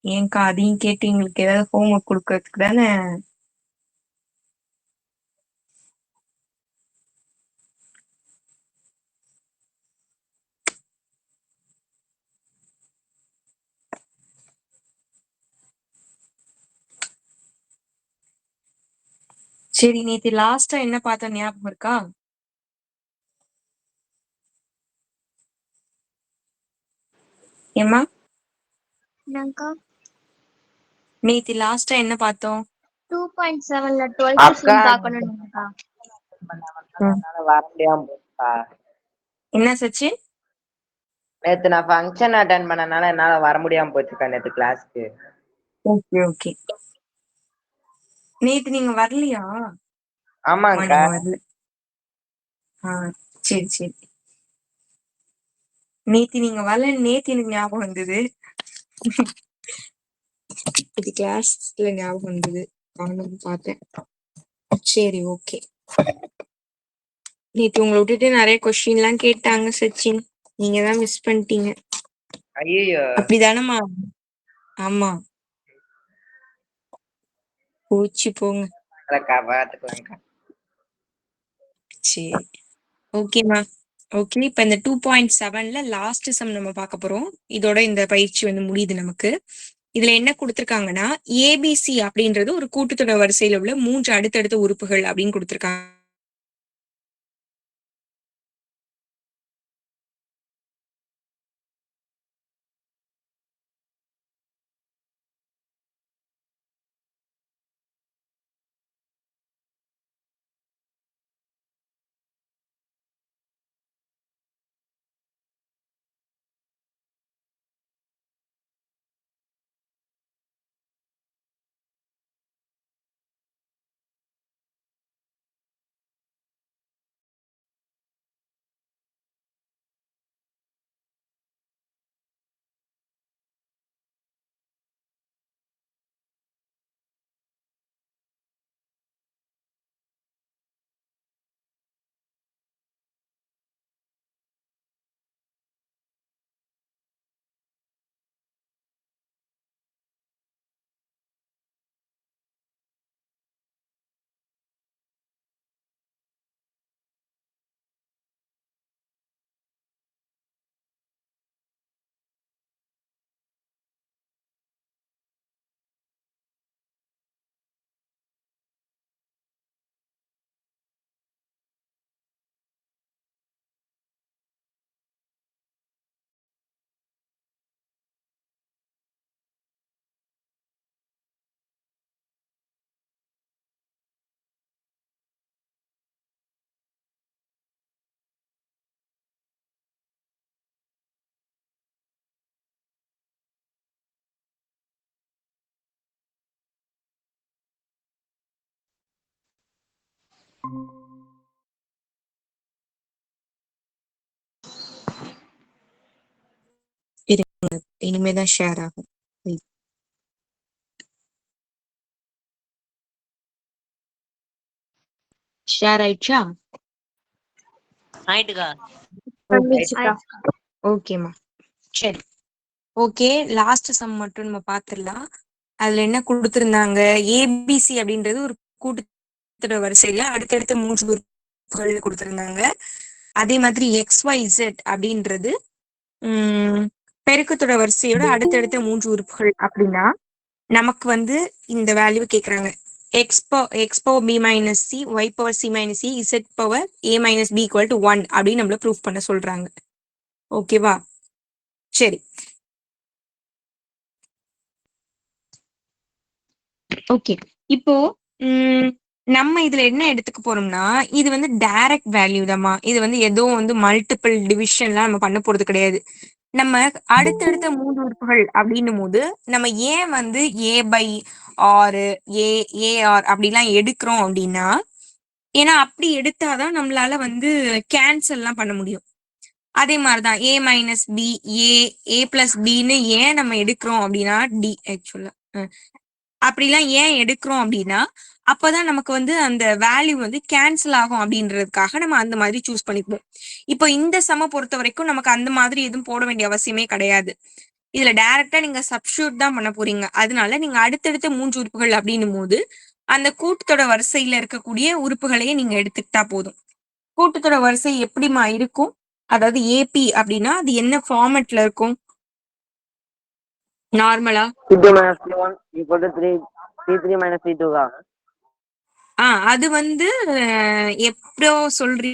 ஏன்க்கா அதையும் கேட்டு எங்களுக்கு ஏதாவது ஹோம் ஒர்க் குடுக்கறதுக்கு தானே. சரி, நேத்து லாஸ்டா என்ன பார்த்தோம் ஞாபகம் இருக்கா? ஏம்மா, என்னக்கா? நேத்து லாஸ்டா என்ன பார்த்தோம்? 2.7ல 12th அக்கா சம் பார்க்கணும்க்கா. என்னால வர முடியாம போச்சுக்கா. என்ன சச்சின்? நேத்து நான் ஃபங்க்ஷன் அட்டன் பண்ணனால என்னால வர முடியாம போச்சுக்கா நேத்து கிளாஸ்க்கு. Okay okay. நேத்து நீங்க வரலையா? ஆமாங்கக்கா. நீங்க வரல. சரி சரி. நேத்து நீங்க வரல, நேத்து எனக்கு ஞாபகம் வந்தது. இது கிளாஸ்ல ஞாபகம் வந்தது, நானும் பார்த்தேன். சரி ஓகே. நேத்து உங்களை விட்டுட்டு நிறைய கொஸ்டின் எல்லாம் கேட்டாங்க சச்சின், நீங்க தான் மிஸ் பண்ணிட்டீங்க. ஐயோ, அப்படிதானம்மா? ஆமா, போச்சு போங்க. பாத்துக்கலாம்க்கா. சரி ஓகேம்மா. ஓகே, இப்ப இந்த 2.7ல லாஸ்ட் சம் நம்ம பார்க்க போறோம். இதோட இந்த பயிற்சி வந்து முடியுது நமக்கு. இதுல என்ன கொடுத்திருக்காங்கன்னா, ஏபிசி அப்படின்றது ஒரு கூட்டுத்தொடர் வரிசையில உள்ள 3 அடுத்தடுத்த உறுப்புகள் அப்படின்னு கொடுத்திருக்காங்க. இனிமேதான் ஷேர் ஆகும். ஷேர் ஆயிடுச்சா? ஆயிட்டுக்கா. ஓகேம்மா. சரி ஓகே, லாஸ்ட் சம் மட்டும் நம்ம பாத்துடலாம். அதுல என்ன கொடுத்திருந்தாங்க, ஏபிசி அப்படின்றது ஒரு கூட்டுத்தொடர் வரிசையில அடுத்தடுத்த 3 உறுப்புகள் கொடுத்திருந்தாங்க. அதே மாதிரி XYZ அப்படின்றது பெருக்குத்தொடர் வரிசையோட அடுத்தடுத்த 3 உறுப்புகள் அப்படின்னா நமக்கு வந்து இந்த வேல்யூ கேக்குறாங்க. x power b minus c, y power c minus e, z power a minus b equal to 1 அப்படின்னு நம்மள ப்ரூஃப் பண்ண சொல்றாங்க. ஓகேவா? சரி ஓகே. இப்போ நம்ம இதுல என்ன எடுத்துக்க போறோம்னா, இது வந்து டைரக்ட் வேல்யூ தாம்மா. இது வந்து ஏதோ வந்து மல்டிபிள் டிவிஷன்லாம் நம்ம பண்ண போறது கிடையாது. நம்ம அடுத்தடுத்த 3 உறுப்புகள் அப்படின்னும் போது நம்ம ஏன் வந்து a பை ஆர் ஏஆர் அப்படிலாம் எடுக்கிறோம் அப்படின்னா, ஏன்னா அப்படி எடுத்தாதான் நம்மளால வந்து கேன்சல் எல்லாம் பண்ண முடியும். அதே மாதிரிதான் a minus B, A plus பின்னு ஏன் நம்ம எடுக்கிறோம் அப்படின்னா, டி ஆக்சுவலா அப்படிலாம் ஏன் எடுக்கிறோம் அப்படின்னா, அப்பதான் நமக்கு வந்து அந்த வேல்யூ வந்து கேன்சல் ஆகும் அப்படின்றதுக்காக நம்ம அந்த மாதிரி சூஸ் பண்ணிப்போம். இப்போ இந்த சம பொறுத்த வரைக்கும் நமக்கு அந்த மாதிரி எதுவும் போட வேண்டிய அவசியமே கிடையாது. இதுல டைரக்டா நீங்க சப்ஸ்டியூட் தான் பண்ண போறீங்க. அதனால நீங்க அடுத்தடுத்த 3 உறுப்புகள் அப்படின்னும் போது அந்த கூட்டுத்தொடர் வரிசையில இருக்கக்கூடிய உறுப்புகளையே நீங்க எடுத்துக்கிட்டா போதும். கூட்டுத்தொடர் வரிசை எப்படிமா இருக்கும்? அதாவது ஏபி அப்படின்னா அது என்ன ஃபார்மேட்ல இருக்கும் நார்மலா? C2 minus C1 equal to 3 C3 minus C2 கா? அது வந்து எப்போ சொல்றீ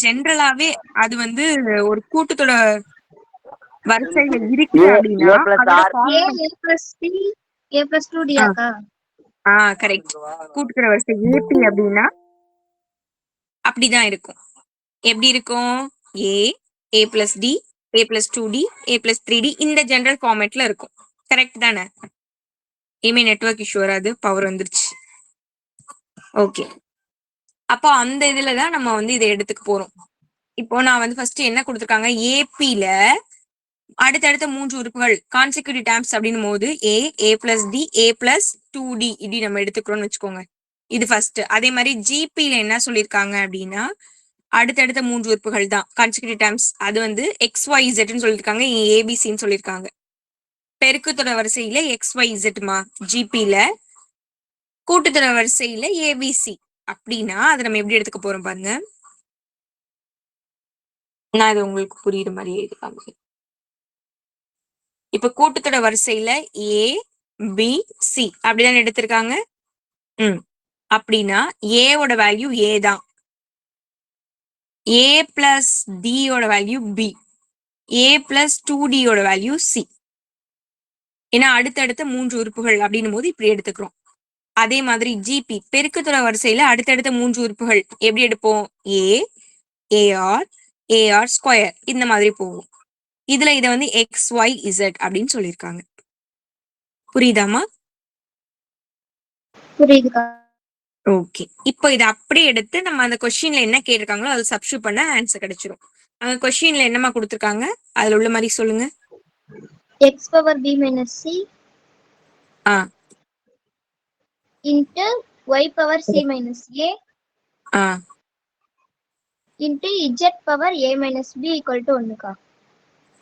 ஜென்ரலாவே அது வந்து ஒரு கூட்டுத்தொடர் வரிசையில இருக்கு அப்படின்னா A plus அதோட R. A format A plus C A plus 2D அக்கா. கரெக்ட். கூட்டுத்தொடர் வரிசை ஏபி அப்படின்னா அப்படிதான் இருக்கும். எப்படி இருக்கும்? A plus D A plus 2D A plus 3D இந்த ஜெனரல் ஃபார்மேட்ல இருக்கும். கரெக்ட் தானே? இமே நெட்வொர்க் இஷ்யூ வராது, பவர் வந்துருச்சு. ஓகே, அப்போ அந்த இதுல தான் நம்ம வந்து இதை எடுத்துக்க போறோம். இப்போ நான் வந்து ஃபர்ஸ்ட் என்ன கொடுத்துருக்காங்க, ஏபில அடுத்தடுத்த 3 உறுப்புகள் கான்சிக்யூட்டிவ் டேர்ம்ஸ் அப்படின்னும் போது A plus D A plus 2D இப்படி நம்ம எடுத்துக்கிறோம்னு வச்சுக்கோங்க. இது ஃபர்ஸ்ட். அதே மாதிரி ஜிபில என்ன சொல்லியிருக்காங்க அப்படின்னா அடுத்தடுத்த 3 உறுப்புகள் தான் கான்சிக்யூட்டிவ் டேர்ம்ஸ். அது வந்து XYZன்னு சொல்லியிருக்காங்க, ஏபிசின்னு சொல்லியிருக்காங்க. பெருக்குத்தொடர் வரிசையில XYZமா ஜிபில, கூட்டுத்தொடர் வரிசையில ஏபிசி அப்படின்னா அதை நம்ம எப்படி எடுத்துக்க போறோம் பாருங்க. நான் இது உங்களுக்கு புரியுற மாதிரி எழுதிக்காங்க. இப்ப கூட்டுத்தொடர் வரிசையில A B C அப்படிதான் எடுத்திருக்காங்க. அப்படின்னா A ஓட வேல்யூ A தான், A plus D ஓட value B, A plus 2D ஓட வேல்யூ C. ஏன்னா அடுத்தடுத்த 3 உறுப்புகள் அப்படின்னும் போது இப்படி எடுத்துக்கிறோம். அதே மாதிரி ஜிபி பெருக்குத்தொடர் வரிசையில அடுத்தடுத்த 3 உறுப்புகள் எப்படி எடுப்போம்? A AR AR ஸ்கொயர் இந்த மாதிரி போகும். இதுல இதை வந்து XYZ அப்படின்னு சொல்லியிருக்காங்க. புரியுதாமா? புரியுதுக்கா. ஓகே, இப்போ இதை அப்படியே எடுத்து நம்ம அந்த கொஸ்டின்ல என்ன கேட்டிருக்காங்களோ அதை சப்ஸ்டியூட் பண்ண ஆன்சர் கிடைச்சிரும். அந்த கொஸ்டின்ல என்னமா கொடுத்துருக்காங்க அதுல உள்ள மாதிரி சொல்லுங்க. X power B minus C into Y power C minus A into Z power A minus B equal to 1க்கா.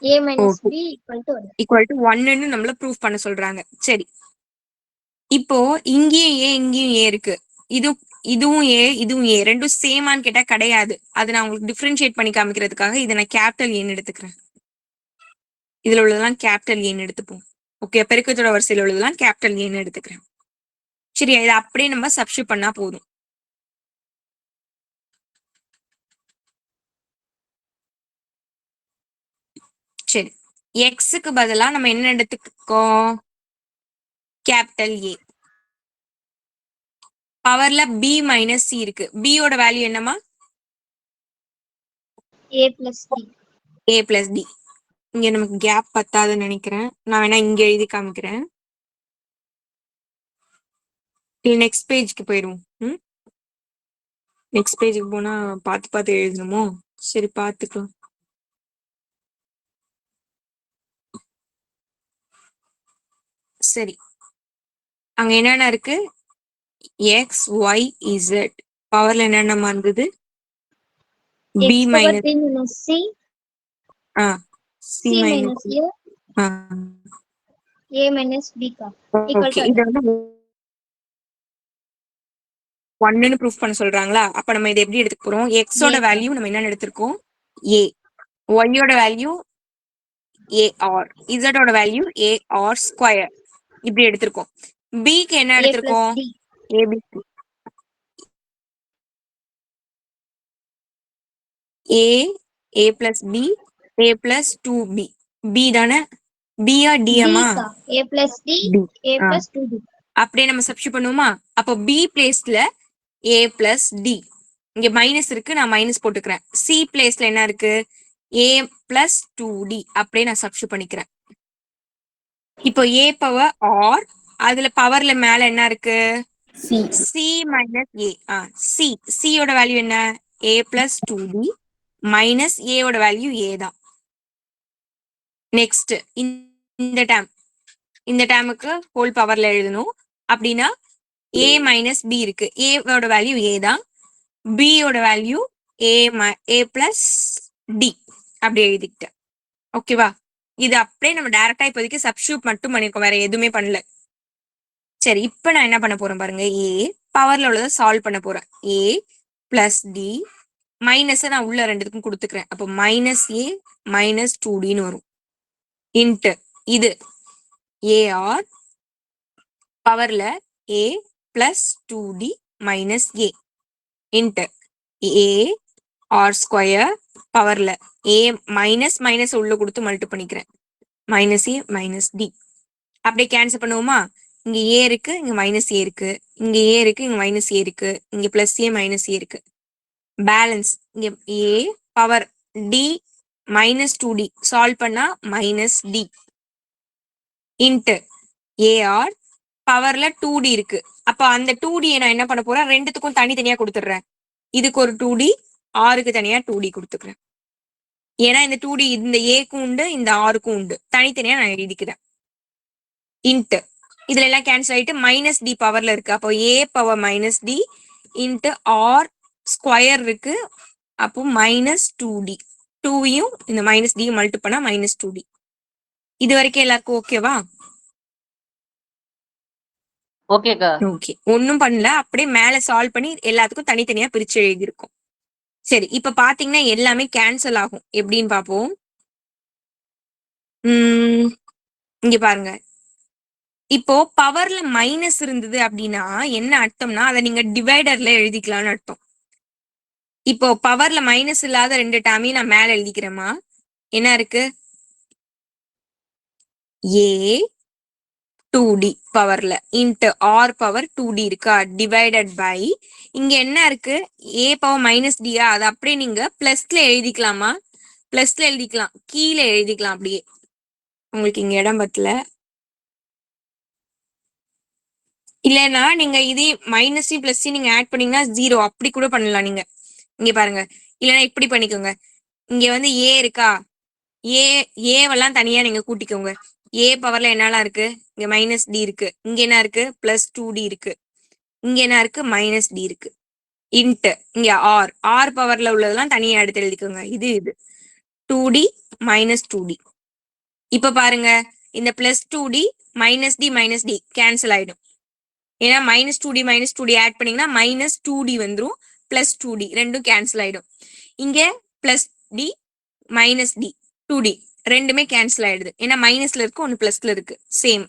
A minus B equal to 1. Equal to 1ன்னு நம்மள ப்ரூஃப் பண்ண சொல்றாங்க. சரி, இப்போ இங்கேயும் ஏ இங்கேயும் ஏ இருக்கு, இதுவும் ஏ இதுவும் ஏ, ரெண்டும் சேமான்னு கேட்டா கிடையாது. அதை நான் உங்களுக்கு டிஃபரன்ஷியேட் பண்ணி காமிக்கிறதுக்காக இதை நான் கேபிட்டல் ஏன்னு எடுத்துக்கிறேன். இதுல உள்ளதெல்லாம் கேபிட்டல் ஏன்னு எடுத்துப்போம். ஓகே, பெருக்கத்தோட வரிசையில் உள்ளதெல்லாம் கேபிட்டல் ஏன்னு எடுத்துக்கிறேன். சரியா? இதை அப்படியே நம்ம சப்ஸ்டியூட் பண்ணா போதும். சரி, எக்ஸுக்கு பதிலா நம்ம என்ன எடுத்துக்கோம்? Capital A. பவர்ல பி மைனஸ் சி இருக்கு. பி ஓட வேல்யூ என்னமா? A plus D. A plus D. இங்க நமக்கு கேப் பத்தாதுன்னு நினைக்கிறேன். நான் வேணா இங்க எழுதி காமிக்கிறேன். நெக்ஸ்ட் பேஜ்க்கு போயிடுவோம். நெக்ஸ்ட் பேஜுக்கு போனா பார்த்து பார்த்து எழுதணுமோ? சரி, பார்த்துக்கலாம். சரி, அங்க என்னென்ன இருக்கு? X Y Z. பவர்ல என்னென்னமா இருந்தது? B X power minus B minus C C C minus minus A minus B கா. equal ஓகே, to இத வந்து 1ன்னு ப்ரூஃப் பண்ண சொல்றாங்களா? அப்ப நம்ம இதை எப்படி எடுத்துக்க போறோம்? எக்ஸோட வேல்யூ நம்ம என்னன்னு எடுத்திருக்கோம்? ஏ. ஒய்யோட வேல்யூ ஏஆர், இசட்டோட வேல்யூ ஏஆர் ஸ்கொயர் இப்படி எடுத்திருக்கோம். பிக்கு என்ன A plus எடுத்திருக்கோம்? D. ABC. A A plus B A plus 2B. B தானே? பியா D டிஎம்மா? கா. A plus D A plus 2D. அப்படியே நம்ம சப்ஸ்டியூட் பண்ணுவோமா? அப்போ பி பிளேஸ்ல ஏ பிளஸ் டி, இங்க மைனஸ் இருக்கு, நான் மைனஸ் போட்டுக்கிறேன். சி பிளேஸ்ல என்ன இருக்கு? ஏ பிளஸ் 2D அப்படியே நான் சப்ஸ்டியூட் பண்ணிக்கிறேன். இப்போ ஏ பவர் ஆர், அதுல பவர்ல மேல என்ன இருக்கு? சி மைனஸ் ஏ. சி சியோட வேல்யூ என்ன? ஏ பிளஸ் 2D மைனஸ் ஏவோட வேல்யூ ஏ தான். நெக்ஸ்ட் இந்த டேமுக்கு ஹோல் பவர்ல எழுதணும். அப்படின்னா ஏ மைனஸ் பி இருக்கு, ஏவோட வேல்யூ ஏ தான், b யோட வேல்யூ a plus d அப்படி எழுதிக்கிட்டேன். ஓகேவா? இது அப்படியே நம்ம டைரக்டா இப்போதைக்கு சப்ஸ்டியூட் மட்டும் பண்ணிருக்கோம், வேற எதுவுமே பண்ணல. சரி, இப்ப நான் என்ன பண்ண போறேன் பாருங்க. a பவர்ல உள்ளதை சால்வ் பண்ண போறேன். a plus d மைனஸ் நான் உள்ள ரெண்டுத்துக்கும் கொடுத்துக்கிறேன். அப்போ மைனஸ் a மைனஸ் 2dன்னு வரும். இன்ட்டு இது ar பவர்ல a plus 2d minus a into a r square பவர்ல a மைனஸ் மைனஸ் உள்ள கொடுத்து மல்டி பண்ணிக்கிறேன். மைனஸ் a மைனஸ் d அப்படியே கேன்சல் பண்ணுவோமா? இங்க a இருக்கு, இங்க மைனஸ் a இருக்கு, இங்க a இருக்கு, இங்க மைனஸ் a இருக்கு, இங்க பிளஸ் a மைனஸ் a இருக்கு. பேலன்ஸ் இங்க a power d minus 2d solve பண்ணா மைனஸ் d இன்ட்டு ar பவர்ல 2d இருக்கு. அப்ப அந்த 2d நான் என்ன பண்ண போறேன், ரெண்டுத்துக்கும் தனித்தனியா கொடுத்துடுறேன். இதுக்கு ஒரு 2d, ஆருக்கு தனியா 2d கொடுத்துக்கிறேன். ஏன்னா இந்த 2d இந்த ஏக்கும் உண்டு, இந்த ஆருக்கும் உண்டு, தனித்தனியா நான் எழுதிக்கிறேன். இன்ட்டு இதுல எல்லாம் கேன்சல் ஆயிட்டு மைனஸ் டி பவர்ல இருக்கு. அப்போ a power minus d into r square இருக்கு. அப்போ மைனஸ் 2d 2யும் இந்த மைனஸ் டி மல்டி பண்ணா மைனஸ் 2d. இது வரைக்கும் எல்லாருக்கும் ஓகேவா? ஓகேக்கா. ஓகே, ஒன்னும் பண்ணல, அப்படியே மேல சால்வ் பண்ணி எல்லாத்துக்கும் தனித்தனியா பிரிச்சு எழுதியிருக்கோம். சரி, இப்ப பாத்தீங்கன்னா எல்லாமே கேன்சல் ஆகும். எப்படின்னு பாப்போம். இங்க பாருங்க. இப்போ பவர்ல மைனஸ் இருந்தது அப்படின்னா என்ன அர்த்தம்னா அதை நீங்க டிவைடர்ல எழுதிக்கலாம்னு அர்த்தம். இப்போ பவர்ல மைனஸ் இல்லாத ரெண்டு டேர்மையும் நான் மேல எழுதிக்கிறேமா. என்ன இருக்கு? a 2d பவர்ல இன்ட்டு ஆர் பவர் 2d இருக்கா, டிவைடட் பை இங்க என்ன இருக்கு, a பவர் மைனஸ் டியா, அதை அப்படியே நீங்க பிளஸ்ல எழுதிக்கலாமா? பிளஸ்ல எழுதிக்கலாம், கீழே எழுதிக்கலாம். அப்படியே உங்களுக்கு இங்க இடம் பத்தல இல்லைன்னா நீங்க இதே மைனஸையும் பிளஸையும் நீங்க ஆட் பண்ணீங்கன்னா 0 அப்படி கூட பண்ணலாம் நீங்க. இங்க பாருங்க, இல்லைன்னா இப்படி பண்ணிக்கோங்க. இங்க வந்து a இருக்கா, ஏவெல்லாம் தனியா நீங்க கூட்டிக்கோங்க. a பவர்ல என்னெல்லாம் இருக்கு, இங்க மைனஸ் டி இருக்கு, இங்க என்ன இருக்கு, பிளஸ் 2d இருக்கு, இங்க என்ன இருக்கு, மைனஸ் டி இருக்கு. இன்ட்டு இங்க ஆர் பவர்ல உள்ளதெல்லாம் தனியா எடுத்து எழுதிக்கோங்க. இது 2d மைனஸ் 2d. இப்ப பாருங்க, இந்த plus 2d minus D cancel ஆயிடும். ஏன்னா மைனஸ் 2d ஆட் பண்ணீங்கன்னா மைனஸ் 2d வந்துரும், பிளஸ் 2d ரெண்டும் கேன்சல் ஆயிடும். இங்க plus D minus D 2d ரெண்டுமே கேன்சல் ஆயிடுது. ஏன்னா மைனஸ்ல இருக்கு, ஒன்னு பிளஸ்ல இருக்கு, சேம்.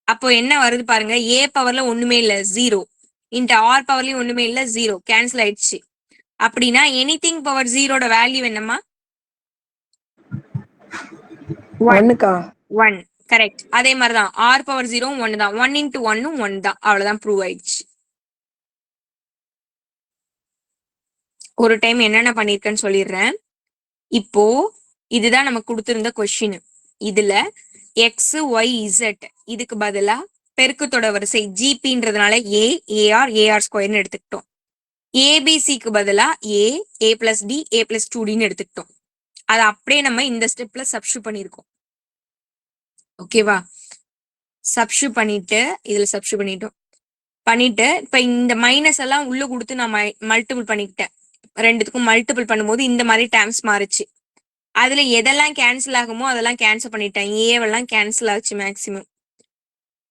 அப்போ என்ன வருது பாருங்க, a பவர்ல ஒண்ணுமே இல்ல 0, இன்ட்டு ஆர் பவர்லயும் ஒண்ணுமே இல்ல 0, கேன்சல் ஆயிடுச்சு. அப்படின்னா எனிதிங் பவர் 0 வேல்யூ என்னமா? 1. கரெக்ட். அதே மாதிரிதான் ஆர் பவர் 0 1 தான், 1 இன்ட்டு 1 1 தான். அவ்வளவுதான், ப்ரூவ் ஆயிடுச்சு. ஒரு டைம் என்னென்ன பண்ணிருக்கேன்னு சொல்லிடுறேன். இப்போ இதுதான் நமக்கு கொடுத்திருந்த கொஸ்டின். இதுல எக்ஸ் ஒய் இசட் இதுக்கு பதிலா பெருக்கத்தோட வரிசை ஜிபின்றதுனால ஏஆர் ஸ்கொயர்னு எடுத்துக்கிட்டோம். ஏபிசிக்கு பதிலா ஏ பிளஸ் டி ஏ பிளஸ் 2டின்னு எடுத்துக்கிட்டோம். அதை அப்படியே நம்ம இந்த ஸ்டெப்ல சப்ஸ்டியூட் பண்ணிருக்கோம். ஓகேவா? சப்ஸ்டியூட் பண்ணிட்டு இதுல சப்ஸ்டியூட் பண்ணிட்டு இப்ப இந்த மைனஸ் எல்லாம் உள்ள கொடுத்து நான் மல்டிபிள் பண்ணிக்கிட்டேன். ரெண்டுத்துக்கும் மல்டிபிள் பண்ணும்போது இந்த மாதிரி டேர்ம்ஸ் மாறிச்சு. அதுல எதெல்லாம் கேன்சல் ஆகுமோ அதெல்லாம் கேன்சல் பண்ணிட்டேன். ஏவெல்லாம் கேன்சல் ஆச்சு மேக்சிமம்.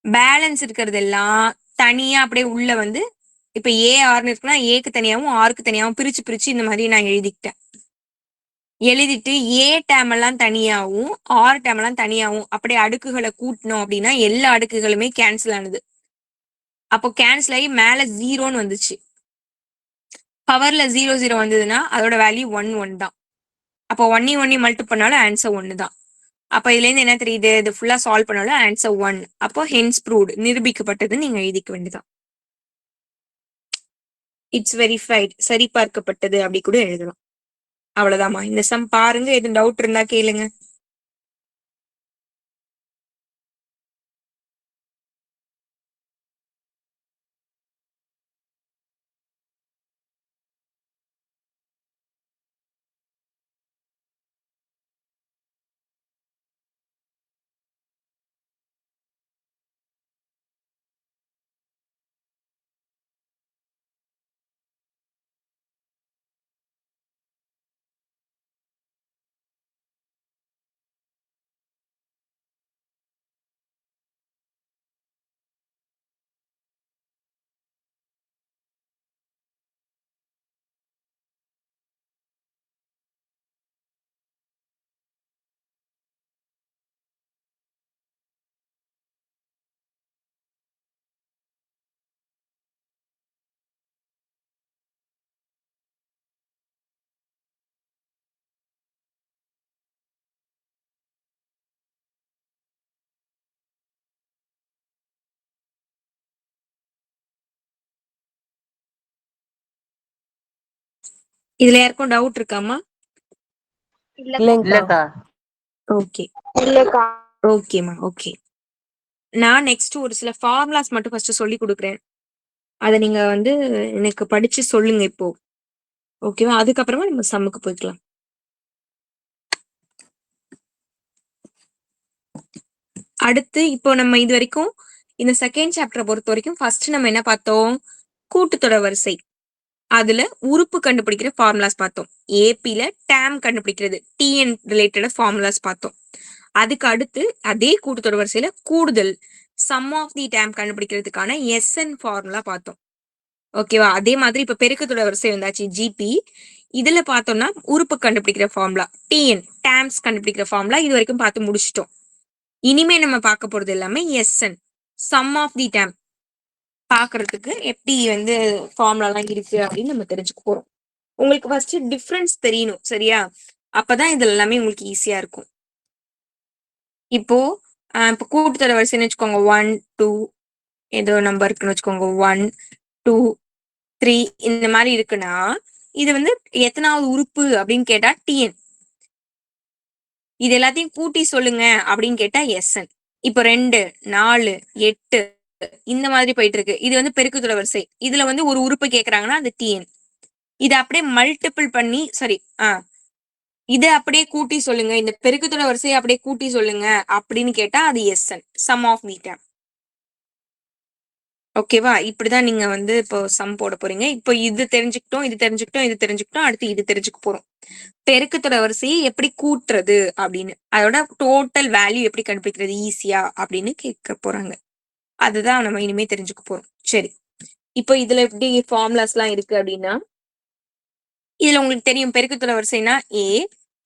பேலன்ஸ் இருக்கிறது எல்லாம் தனியா அப்படியே உள்ள வந்து இப்ப ஆர்னு இருக்குன்னா ஏக்கு தனியாவும் ஆருக்கு தனியாவும் பிரிச்சு பிரிச்சு இந்த மாதிரி நான் எழுதிக்கிட்டேன். எழுதிட்டு ஏ டேம் எல்லாம் தனியாவும் ஆர் டேம் எல்லாம் தனியாவும் அப்படியே அடுக்குகளை கூட்டணும் அப்படின்னா எல்லா அடுக்குகளுமே கேன்சல் ஆனது. அப்போ கேன்சல் ஆகி மேல 0ன்னு வந்துச்சு. பவர்ல 0 வந்ததுன்னா அதோட வேல்யூ 1 தான். அப்போ 1 மல்டி பண்ணாலும் ஆன்சர் 1 தான். அப்ப இதுல இருந்து என்ன தெரியுது, இது ஃபுல்லா சால்வ் பண்ணாலும் ஆன்சர் 1. அப்போ ஹென்ஸ் ப்ரூவ்ட் நிரூபிக்கப்பட்டது நீங்க எழுதிக்க வேண்டியதான். இட்ஸ் வெரிஃபைட் சரி பார்க்கப்பட்டது அப்படி கூட எழுதலாம். அவ்வளவுதாம்மா. இந்த சம் பாருங்க, எதுவும் டவுட் இருந்தா கேளுங்க. இதுல யாருக்கும் டவுட் இருக்காமா? இல்லக்கா. ஓகே ஓகேமா. ஓகே, நான் நெக்ஸ்ட் ஒரு சில ஃபார்முலாஸ் மட்டும் ஃபர்ஸ்ட் சொல்லி கொடுக்குறேன். அதை நீங்க வந்து எனக்கு படிச்சு சொல்லுங்க இப்போ. ஓகேவா? அதுக்கப்புறமா நம்ம சம்முக்கு போய்க்கலாம். அடுத்து இப்போ நம்ம இது வரைக்கும் இந்த செகண்ட் சாப்டரை பொறுத்த வரைக்கும் ஃபர்ஸ்ட் நம்ம என்ன பார்த்தோம்? கூட்டுத்தொடர் வரிசை. அதுல உறுப்பு கண்டுபிடிக்கிற ஃபார்முலாஸ் பார்த்தோம். ஏபில டேம் கண்டுபிடிக்கிறது, டிஎன் ரிலேட்டட் ஃபார்முலாஸ் பார்த்தோம். அதுக்கு அடுத்து அதே கூட்டுத்தொடர் வரிசையில கூடுதல் சம் ஆஃப் தி டேம் கண்டுபிடிக்கிறதுக்கான எஸ்என் ஃபார்முலா பார்த்தோம். ஓகேவா? அதே மாதிரி இப்ப பெருக்கத்தொடர் வரிசை வந்தாச்சு, ஜிபி. இதுல பார்த்தோம்னா உறுப்பு கண்டுபிடிக்கிற ஃபார்முலா, டிஎன் டேம்ஸ் கண்டுபிடிக்கிற ஃபார்முலா இது வரைக்கும் பார்த்து முடிச்சிட்டோம். இனிமே நம்ம பார்க்க போறது எல்லாமே S n, sum of the term பாக்குறதுக்கு எப்படி வந்து ஃபார்முலாலாம் இருக்கு அப்படின்னு நம்ம தெரிஞ்சுக்க போறோம். உங்களுக்கு ஃபர்ஸ்ட் டிஃபரன்ஸ் தெரியணும், சரியா? அப்பதான் இது எல்லாமே உங்களுக்கு ஈஸியா இருக்கும். இப்போ இப்போ கூட்டுத்தொடர் வரிசைன்னு வச்சுக்கோங்க, 1 2 ஏதோ நம்பர் இருக்குன்னு வச்சுக்கோங்க, 1 2 3 இந்த மாதிரி இருக்குன்னா இது வந்து எத்தனாவது உறுப்பு அப்படின்னு கேட்டா டிஎன். இது எல்லாத்தையும் கூட்டி சொல்லுங்க அப்படின்னு கேட்டா எஸ்என். இப்போ 2 4 8 இந்த மாதிரி போயிட்டு இருக்கு. இது வந்து பெருக்குத்தொடர் வரிசை. இதுல வந்து ஒரு உறுப்பு கேக்குறாங்கன்னா அது டிஎன். இதை அப்படியே மல்டிபிள் பண்ணி இதை அப்படியே கூட்டி சொல்லுங்க, இந்த பெருக்குத்தொடர் வரிசையை அப்படியே கூட்டி சொல்லுங்க அப்படின்னு கேட்டா அது S n, sum of the term. ஓகேவா? இப்படிதான் நீங்க வந்து இப்போ சம் போட போறீங்க. இப்போ இது தெரிஞ்சுக்கிட்டோம், இது தெரிஞ்சுக்கிட்டோம், இது தெரிஞ்சுக்கிட்டோம். அடுத்து இது தெரிஞ்சுக்க போறோம். பெருக்குத்தொடர் வரிசையை எப்படி கூட்டுறது அப்படின்னு, அதோட டோட்டல் வேல்யூ எப்படி கண்டுபிடிக்கிறது ஈஸியா அப்படின்னு கேட்க போறாங்க. அதுதான் நம்ம இனிமே தெரிஞ்சுக்க போறோம். சரி, இப்போ இதுல எப்படி ஃபார்முலாஸ் எல்லாம் இருக்கு அப்படின்னா, இதுல உங்களுக்கு தெரியும் பெருக்குத்தொடர் வரிசைனா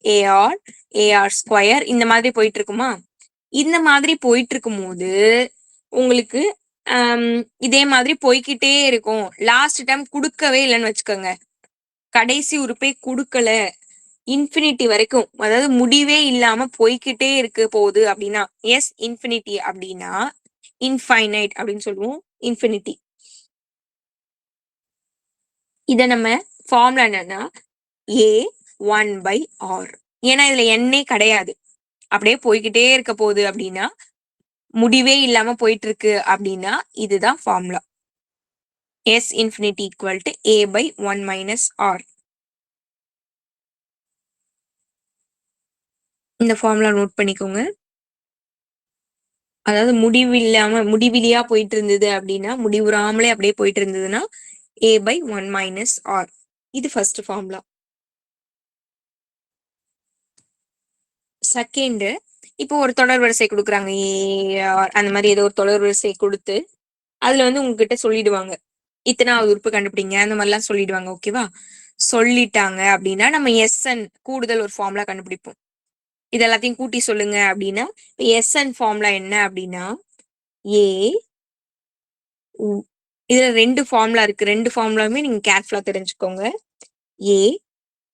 ஏஆர் ஏஆர் ஸ்கொயர் இந்த மாதிரி போயிட்டு இருக்குமா? இந்த மாதிரி போயிட்டு இருக்கும் போது உங்களுக்கு இதே மாதிரி போய்கிட்டே இருக்கும். லாஸ்ட் டைம் கொடுக்கவே இல்லைன்னு வச்சுக்கோங்க, கடைசி உறுப்பே கொடுக்கல, இன்ஃபினிட்டி வரைக்கும், அதாவது முடிவே இல்லாம போய்கிட்டே இருக்கு போகுது அப்படின்னா எஸ் இன்ஃபினிட்டி அப்படின்னா இன்ஃபைனைட் அப்படின்னு சொல்லுவோம். இன்ஃபினிட்டி. இத நம்ம ஃபார்முலா என்னன்னா A1/R. ஏன்னா இதுல எண்ணே கிடையாது, அப்படியே போய்கிட்டே இருக்க போகுது அப்படின்னா, முடிவே இல்லாம போயிட்டு இருக்கு அப்படின்னா இதுதான் formula. S infinity equal to A/1 minus R. இந்த ஃபார்முலா நோட் பண்ணிக்கோங்க. அதாவது முடிவிலியா போயிட்டு இருந்தது அப்படின்னா, முடிவுறாமலே அப்படியே போயிட்டு இருந்ததுன்னா A/1 minus R. இது ஃபர்ஸ்ட் ஃபார்முலா. செகண்ட், இப்போ ஒரு தொடர் வரிசை கொடுக்குறாங்க, ஏஆர் அந்த மாதிரி ஏதோ ஒரு தொடர் வரிசை கொடுத்து அதுல வந்து உங்ககிட்ட சொல்லிடுவாங்க இத்தனாவது உறுப்பு கண்டுபிடிங்க அந்த மாதிரிலாம் சொல்லிடுவாங்க. ஓகேவா? சொல்லிட்டாங்க அப்படின்னா நம்ம எஸ்என் கூடுதல் ஒரு ஃபார்முலா கண்டுபிடிப்போம். இது எல்லாத்தையும் கூட்டி சொல்லுங்க அப்படின்னா எஸ்என் ஃபார்முலா என்ன அப்படின்னா இதுல 2 ஃபார்முலா இருக்கு. 2 ஃபார்முலாவுமே நீங்க கேர்ஃபுல்லா தெரிஞ்சுக்கோங்க. A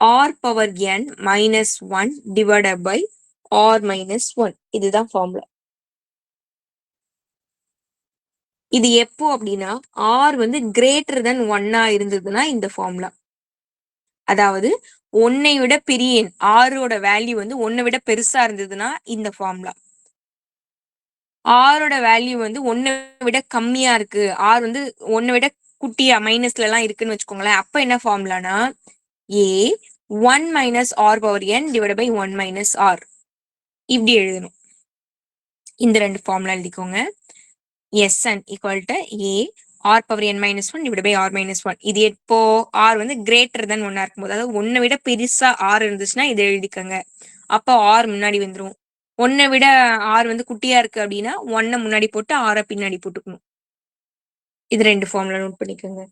r power n minus 1 divided by r minus 1, இதுதான் ஃபார்முலா. இது எப்போ அப்படின்னா ஆர் வந்து கிரேட்டர் தென் 1 இருந்ததுன்னா இந்த ஃபார்முலா. அதாவது 1 விட பெரிய எண், ஆரோட வேல்யூ வந்து 1 விட பெருசா இருந்ததுன்னா இந்த ஃபார்முலா. ஆரோட வேல்யூ வந்து 1 விட கம்மியா இருக்கு, ஆர் வந்து 1 விட குட்டியா மைனஸ்ல எல்லாம் இருக்குன்னு வச்சுக்கோங்களேன், அப்ப என்ன ஃபார்முலானா A1 minus r power n divide by 1 minus r, இப்படி எழுதணும். இந்த 2 ஃபார்முலா எழுதிக்கோங்க. Sn equal to A r power n minus 1 divided by r minus 1. இது எப்போ r வந்து greater than 1 இருக்கும்போது, அதாவது 1 விட பெருசா r இருந்துச்சுன்னா இதை எழுதிக்கங்க. அப்போ r முன்னாடி வந்துரும். 1 விட r வந்து குட்டியா இருக்கு அப்படின்னா 1 முன்னாடி போட்டு r பின்னாடி போட்டுக்கணும். இது 2 ஃபார்முலா நோட் பண்ணிக்கோங்க.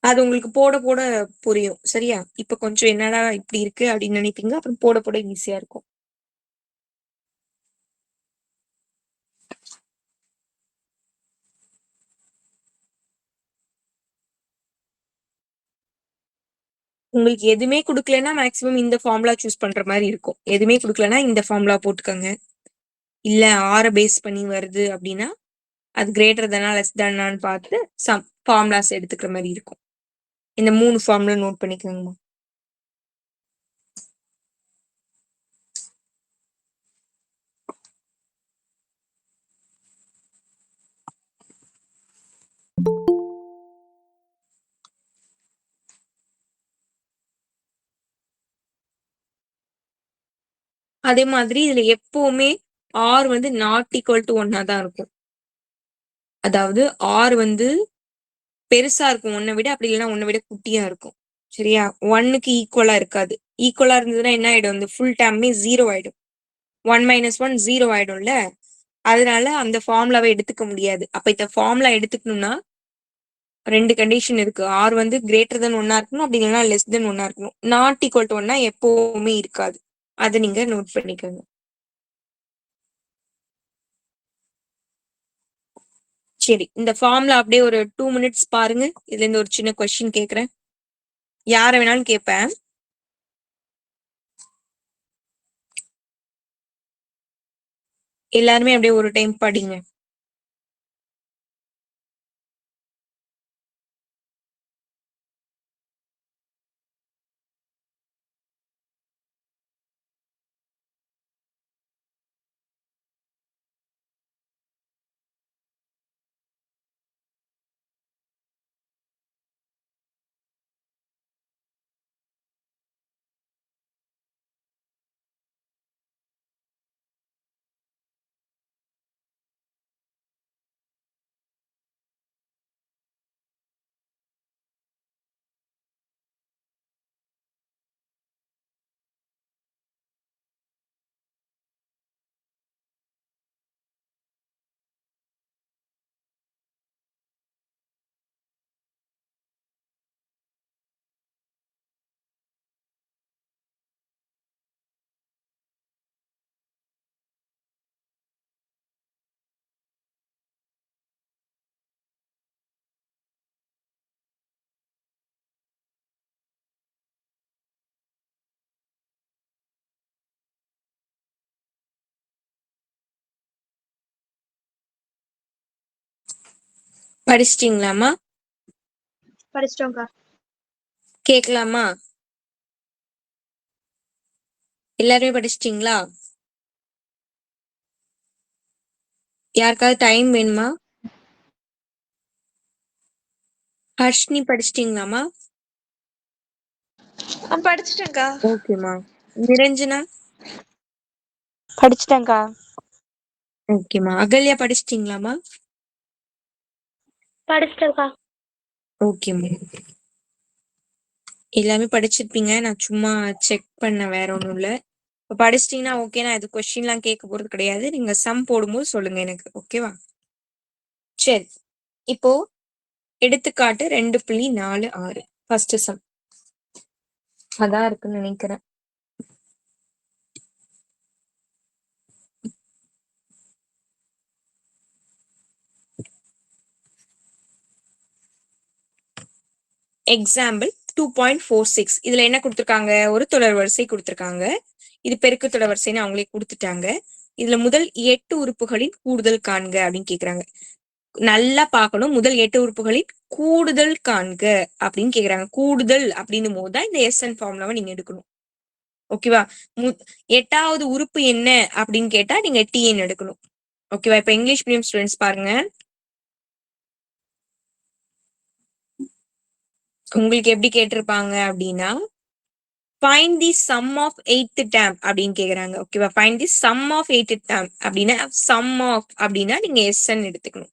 அது உங்களுக்கு போட போட புரியும், சரியா? இப்ப கொஞ்சம் என்னடா இப்படி இருக்கு அப்படின்னு நினைப்பீங்க, அப்புறம் போட போட ஈஸியா இருக்கும். உங்களுக்கு எதுவுமே கொடுக்கலன்னா மேக்சிமம் இந்த ஃபார்முலா சூஸ் பண்ற மாதிரி இருக்கும். எதுவுமே கொடுக்கலன்னா இந்த ஃபார்முலா போட்டுக்கோங்க. இல்ல ஆரை பேஸ் பண்ணி வருது அப்படின்னா அது கிரேட்டர் தானா லெஸ் தானான்னு பார்த்து சம் ஃபார்முலாஸ் எடுத்துக்கிற மாதிரி இருக்கும். இந்த 3 ஃபார்முலா நோட் பண்ணிக்கோங்கம்மா. அதே மாதிரி இதுல எப்பவுமே ஆர் வந்து நாட் ஈக்குவல் டு 1 தான் இருக்கும். அதாவது ஆர் வந்து பெருசா இருக்கும் 1 விட, அப்படி இல்லைன்னா 1 விட குட்டியா இருக்கும். சரியா? 1க்கு ஈக்குவலா இருக்காது. ஈக்குவலா இருந்ததுன்னா என்ன ஆயிடும்? இந்த ஃபுல் டேர்மே 0 ஆயிடும். 1 - 1 0 ஆயிடும்ல. அதனால அந்த ஃபார்முலாவை எடுத்துக்க முடியாது. அப்ப இந்த ஃபார்முலா எடுத்துக்கணும்னா 2 கண்டிஷன் இருக்கு. ஆர் வந்து கிரேட்டர் தென் 1 இருக்கணும், அப்படி இல்லைன்னா லெஸ் தென் 1 இருக்கணும். நாட் ஈக்குவல் டு 1 எப்பவுமே இருக்காது. அதை நீங்க நோட் பண்ணிக்கோங்க. சரி, இந்த ஃபார்ம்ல அப்படியே ஒரு 2 மினிட்ஸ் பாருங்க. இதுல இருந்து ஒரு சின்ன கொஸ்டின் கேக்குறேன். யார வேணாலும் கேட்பேன். எல்லாருமே அப்படியே ஒரு டைம் படிங்க. படிச்சிட்டீங்களாமா? படிச்சிட்டோம்க்கா. கேட்கலாமா? எல்லாருமே படிச்சிட்டீங்களா? யாருக்காவது டைம் வேணுமா? ஹர்ஷினி படிச்சிட்டீங்களாமா? படிச்சிட்டேன்க்கா. ஓகேமா. நிரஞ்சனா? படிச்சிட்டேன்க்கா. ஓகேமா. அகல்யா படிச்சிட்டீங்களாமா? படிச்சிட்டோம்க்கா. ஓகேமா. எல்லாமே படிச்சிருப்பீங்க. நான் சும்மா செக் பண்ண, வேற ஒண்ணும் இல்ல. இப்ப படிச்சிட்டீங்கன்னா ஓகே. நான் இது கொஸ்டின்லாம் கேட்க போறது கிடையாது. நீங்க சம் போடும்போது சொல்லுங்க எனக்கு. ஓகேவா? சரி, இப்போ எடுத்துக்காட்டு 2.46 ஃபர்ஸ்ட் சம். அதான் இருக்குன்னு நினைக்கிறேன். எக்ஸாம்பிள் 2.46. இதுல என்ன கொடுத்திருக்காங்க? ஒரு தொடர் வரிசை கொடுத்திருக்காங்க. இது பெருக்கு தொடர் வரிசைன்னு அவங்களே கொடுத்துட்டாங்க. இதுல முதல் 8 உறுப்புகளின் கூடுதல் காண்க அப்படின்னு கேக்குறாங்க. நல்லா பார்க்கணும். முதல் 8 உறுப்புகளின் கூடுதல் காண்க அப்படின்னு கேக்குறாங்க. கூடுதல் அப்படின்னும் போதுதான் இந்த எஸ்என் ஃபார்முலாவை நீங்க எடுக்கணும். ஓகேவா? 8வது உறுப்பு என்ன அப்படின்னு கேட்டா நீங்க டிஎன் எடுக்கணும். ஓகேவா? இப்ப இங்கிலீஷ் மீடியம் ஸ்டூடெண்ட்ஸ் பாருங்க. உங்களுக்கு எப்படி கேட்டிருப்பாங்க அப்படின்னா, find the sum of 8th term அப்படின்னு கேக்குறாங்க. ஓகேவா? find the sum of 8th term அப்படின்னா sum of அப்படின்னா நீங்க எஸ்என் எடுத்துக்கணும்.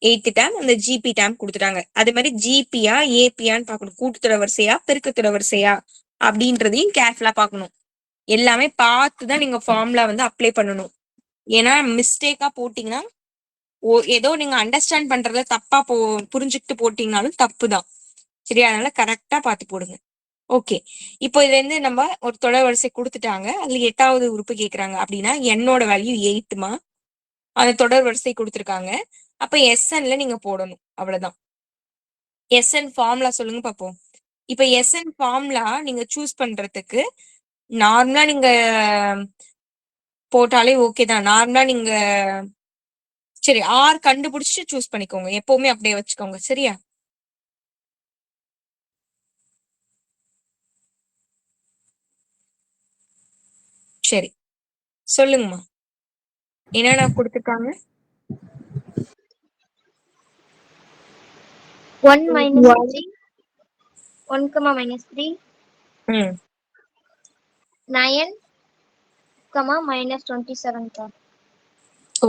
8th term அந்த ஜிபி term கொடுத்துட்டாங்க. அதே மாதிரி ஜிபியா ஏபியான்னு பார்க்கணும். கூட்டுத்தொடர் வரிசையா பெருக்குத்தொடர் வரிசையா அப்படின்றதையும் கேர்ஃபுல்லா பார்க்கணும். எல்லாமே பார்த்துதான் நீங்க ஃபார்முலா வந்து அப்ளை பண்ணணும். ஏன்னா மிஸ்டேக்கா போட்டீங்கன்னா ஏதோ நீங்க அண்டர்ஸ்டாண்ட் பண்றதுல தப்பா புரிஞ்சுக்கிட்டு போட்டீங்கன்னாலும் தப்பு தான். சரியா? அதனால கரெக்டா பார்த்து போடுங்க. ஓகே, இப்போ இதுல இருந்து நம்ம ஒரு தொடர் வரிசை கொடுத்துட்டாங்க. அதுல 8வது உறுப்பு கேக்குறாங்க அப்படின்னா என்னோட வேல்யூ 8மா. அந்த தொடர் வரிசை கொடுத்துருக்காங்க. அப்ப எஸ்என்ல நீங்க போடணும். அவ்வளவுதான். எஸ்என் ஃபார்முலா சொல்லுங்க பாப்போம். இப்ப எஸ்என் ஃபார்முலா நீங்க சூஸ் பண்றதுக்கு நார்மலா நீங்க போட்டாலே ஓகே தான். நார்மலா நீங்க சரி ஆர் கண்டுபிடிச்சு சூஸ் பண்ணிக்கோங்க. எப்பவுமே அப்படியே வச்சுக்கோங்க. சரியா? சரி, சொல்லுங்கம்மா. என்னென்ன கொடுத்துருக்காங்க? 1 minus 3, 1 comma minus 3, ம் 9 comma minus 27 கா.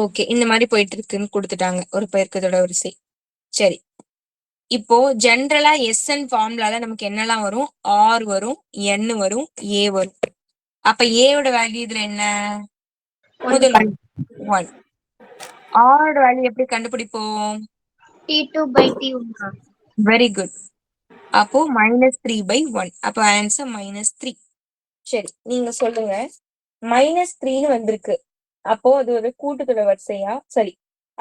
ஓகே. இந்த மாதிரி போயிட்டு இருக்குன்னு கொடுத்துட்டாங்க ஒரு பெருக்கத்தோட வரிசை. சரி, இப்போ ஜென்ரலா எஸ்என் ஃபார்முலால நமக்கு என்னெல்லாம் வரும்? ஆர் வரும், என் வரும், ஏ வரும். அப்ப ஏயோட வேல்யூ இதுல என்ன? முதல் 1. ஆரோட வேல்யூ எப்படி கண்டுபிடிப்போம்? T2 by T1 கா. Very good. அப்போ -3/1. அப்போ ஆன்சர் -3. சரி, நீங்க சொல்லுங்க. -3ன்னு வந்திருக்கு. அப்போ அது ஒரு கூட்டுத்தொடர் வரிசையா? சரி,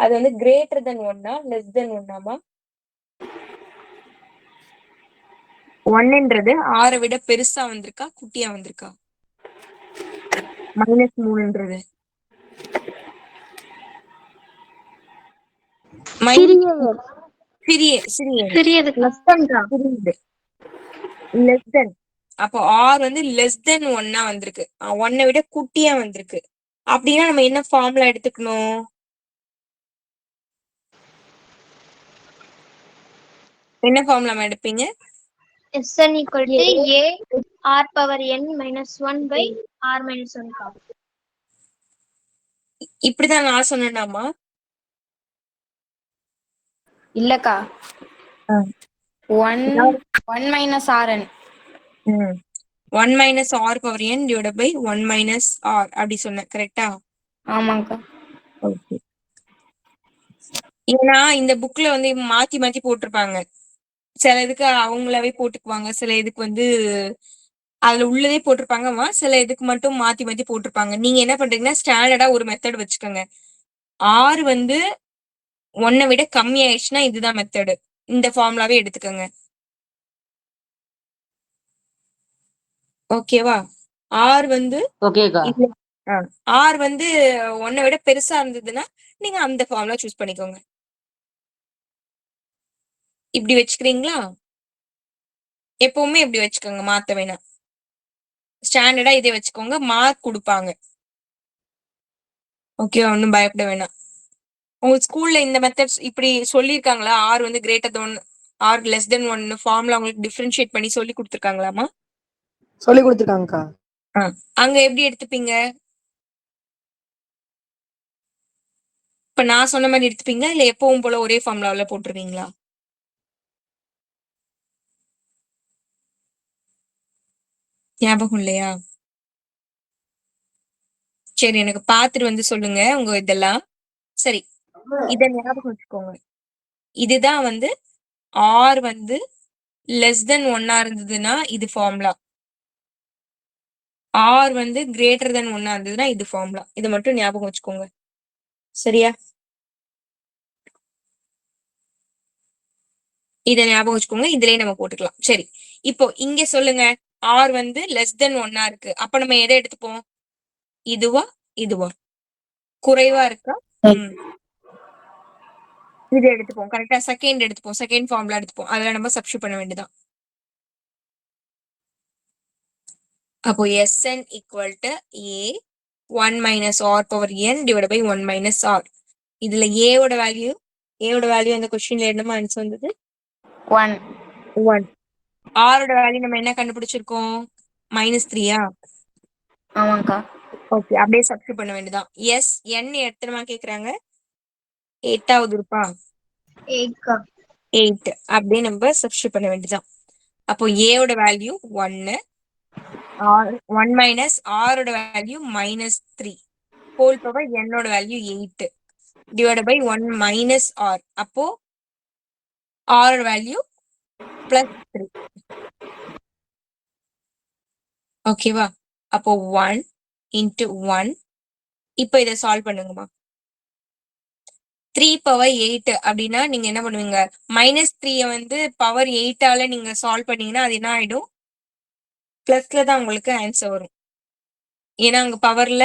அது வந்து கிரேட்டர் தென் 1ஆ லெஸ் தென் 1ஆமா? 1ன்றது 6 விட பெருசா வந்திருக்கா குட்டியா வந்திருக்கா? -3ன்றது சிறியது less than கா. Less than. அப்போ ஆர் வந்து லெஸ் தென் 1ஆ வந்திருக்கு. 1 விட குட்டியா வந்திருக்கு. அப்படின்னா நம்ம என்ன ஃபார்முலா எடுத்துக்கணும்? என்ன ஃபார்முலா எடுப்பீங்க? Sn equal to a r power n minus 1 by r minus 1 கா. இப்படிதான் நான் சொன்னேனாமா? இல்லக்கா, ஆ. 1 minus rn. 1 minus r power n divided by 1 minus r அப்படி சொன்னேன், கரெக்டா? ஆமாக்கா. ஓகே. ஏன்னா இந்த புக்ல வந்து மாத்தி மாத்தி போட்டிருப்பாங்க. சில இதுக்கு அவங்களாவே போட்டுக்குவாங்க, சில இதுக்கு வந்து அதுல உள்ளதே போட்டிருப்பாங்கம்மா, சில இதுக்கு மட்டும் மாத்தி மாத்தி போட்டிருப்பாங்க. நீங்க என்ன பண்றீங்கன்னா ஸ்டாண்டர்டா ஒரு மெத்தட் வச்சுக்கோங்க. ஆர் வந்து 1 விட கம்மி ஆயிடுச்சுன்னா இதுதான் மெத்தடு. இந்த ஃபார்முலாவே எடுத்துக்கோங்க. ஓகேவா? ஆர் வந்து ஓகேக்கா. ஆர் வந்து 1 விட பெருசா இருந்ததுன்னா நீங்க அந்த ஃபார்முலா சூஸ் பண்ணிக்கோங்க. இப்படி வச்சுக்கிறீங்களா? எப்பவுமே இப்படி வச்சுக்கோங்க, மாத்த வேணாம். ஸ்டாண்டர்டா இதே வச்சுக்கோங்க, மார்க் கொடுப்பாங்க. ஓகேவா? ஒன்றும் பயப்பட வேணாம். உங்க ஸ்கூல்ல இந்த மெத்தட்ஸ் இப்படி சொல்லியிருக்காங்களா? ஆர் வந்து greater than 1, r less than 1 formula உங்களுக்கு டிஃபரன்ஷியேட் பண்ணி சொல்லி கொடுத்துருக்காங்களாமா? சொல்லி கொடுத்துருக்காங்கக்கா. அங்க எப்படி எடுத்துப்பீங்க? இப்ப நான் சொன்ன மாதிரி எடுத்துப்பீங்களா இல்ல எப்பவும் போல ஒரே ஃபார்முலாவில போட்டுருவீங்களா? ஞாபகம் இல்லையா? சரி, எனக்கு பார்த்துட்டு வந்து சொல்லுங்க உங்க இதெல்லாம். சரி, இத ஞாபகம் வச்சுக்கோங்க. இதுதான் வந்து ஆர் வந்து லெஸ் தென் 1ஆ இருந்ததுன்னா இது ஃபார்முலா. ஆர் வந்து கிரேட்டர் தென் 1ஆ இருந்ததுன்னா இது ஃபார்முலா. இதை மட்டும் ஞாபகம் வச்சுக்கோங்க. சரியா? இதை ஞாபகம் வச்சுக்கோங்க, இதுலயே நம்ம போட்டுக்கலாம். சரி, இப்போ இங்க சொல்லுங்க. ஆர் வந்து லெஸ் தென் 1ஆ இருக்கு. அப்ப நம்ம எதை எடுத்துப்போம்? இதுவா இதுவா? குறைவா இருக்கா? இது எடுத்துப்போம். கரெக்டா? செகண்ட் எடுத்துப்போம். செகண்ட் ஃபார்முலா எடுத்துப்போம். அதுல நம்ம சப்ஸ்டிட்யூட் பண்ண வேண்டியதான். அப்போ Sn equal to a 1 minus r power n divided by 1 minus r. இதுல a ஓட வேல்யூ அந்த கொஸ்டின்ல என்னமா ஆன்சர் வந்தது? 1. r ஓட வேல்யூ நம்ம என்ன கண்டுபிடிச்சிருக்கோம்? -3ஆ? ஆமாக்கா. ஓகே, அப்படியே சப்ஸ்டிட்யூட் பண்ண வேண்டியதான். எஸ் n எத்தனைமா கேக்குறாங்க? 8ஆவது இருப்பா? 8 கா. 8. அப்படியே நம்ம சப்ஸ்டிட்யூட் பண்ண வேண்டியதான். அப்போ a ஓட வேல்யூ 1, 1 minus r ஓட வேல்யூ -3 ஹோல் பவர் n ஓட value 8 divide by 1 minus r. அப்போ r ஓட வேல்யூ +3. ஓகேவா? அப்போ 1 into 1. இப்போ இதை சால்வ் பண்ணுங்கம்மா. 3 power 8 அப்படின்னா நீங்க என்ன பண்ணுவீங்க? -3 வந்து பவர் 8ஆல நீங்க சால்வ் பண்ணீங்கன்னா அது என்ன ஆயிடும்? பிளஸ்ல தான் உங்களுக்கு ஆன்சர் வரும். ஏன்னா அங்க பவர்ல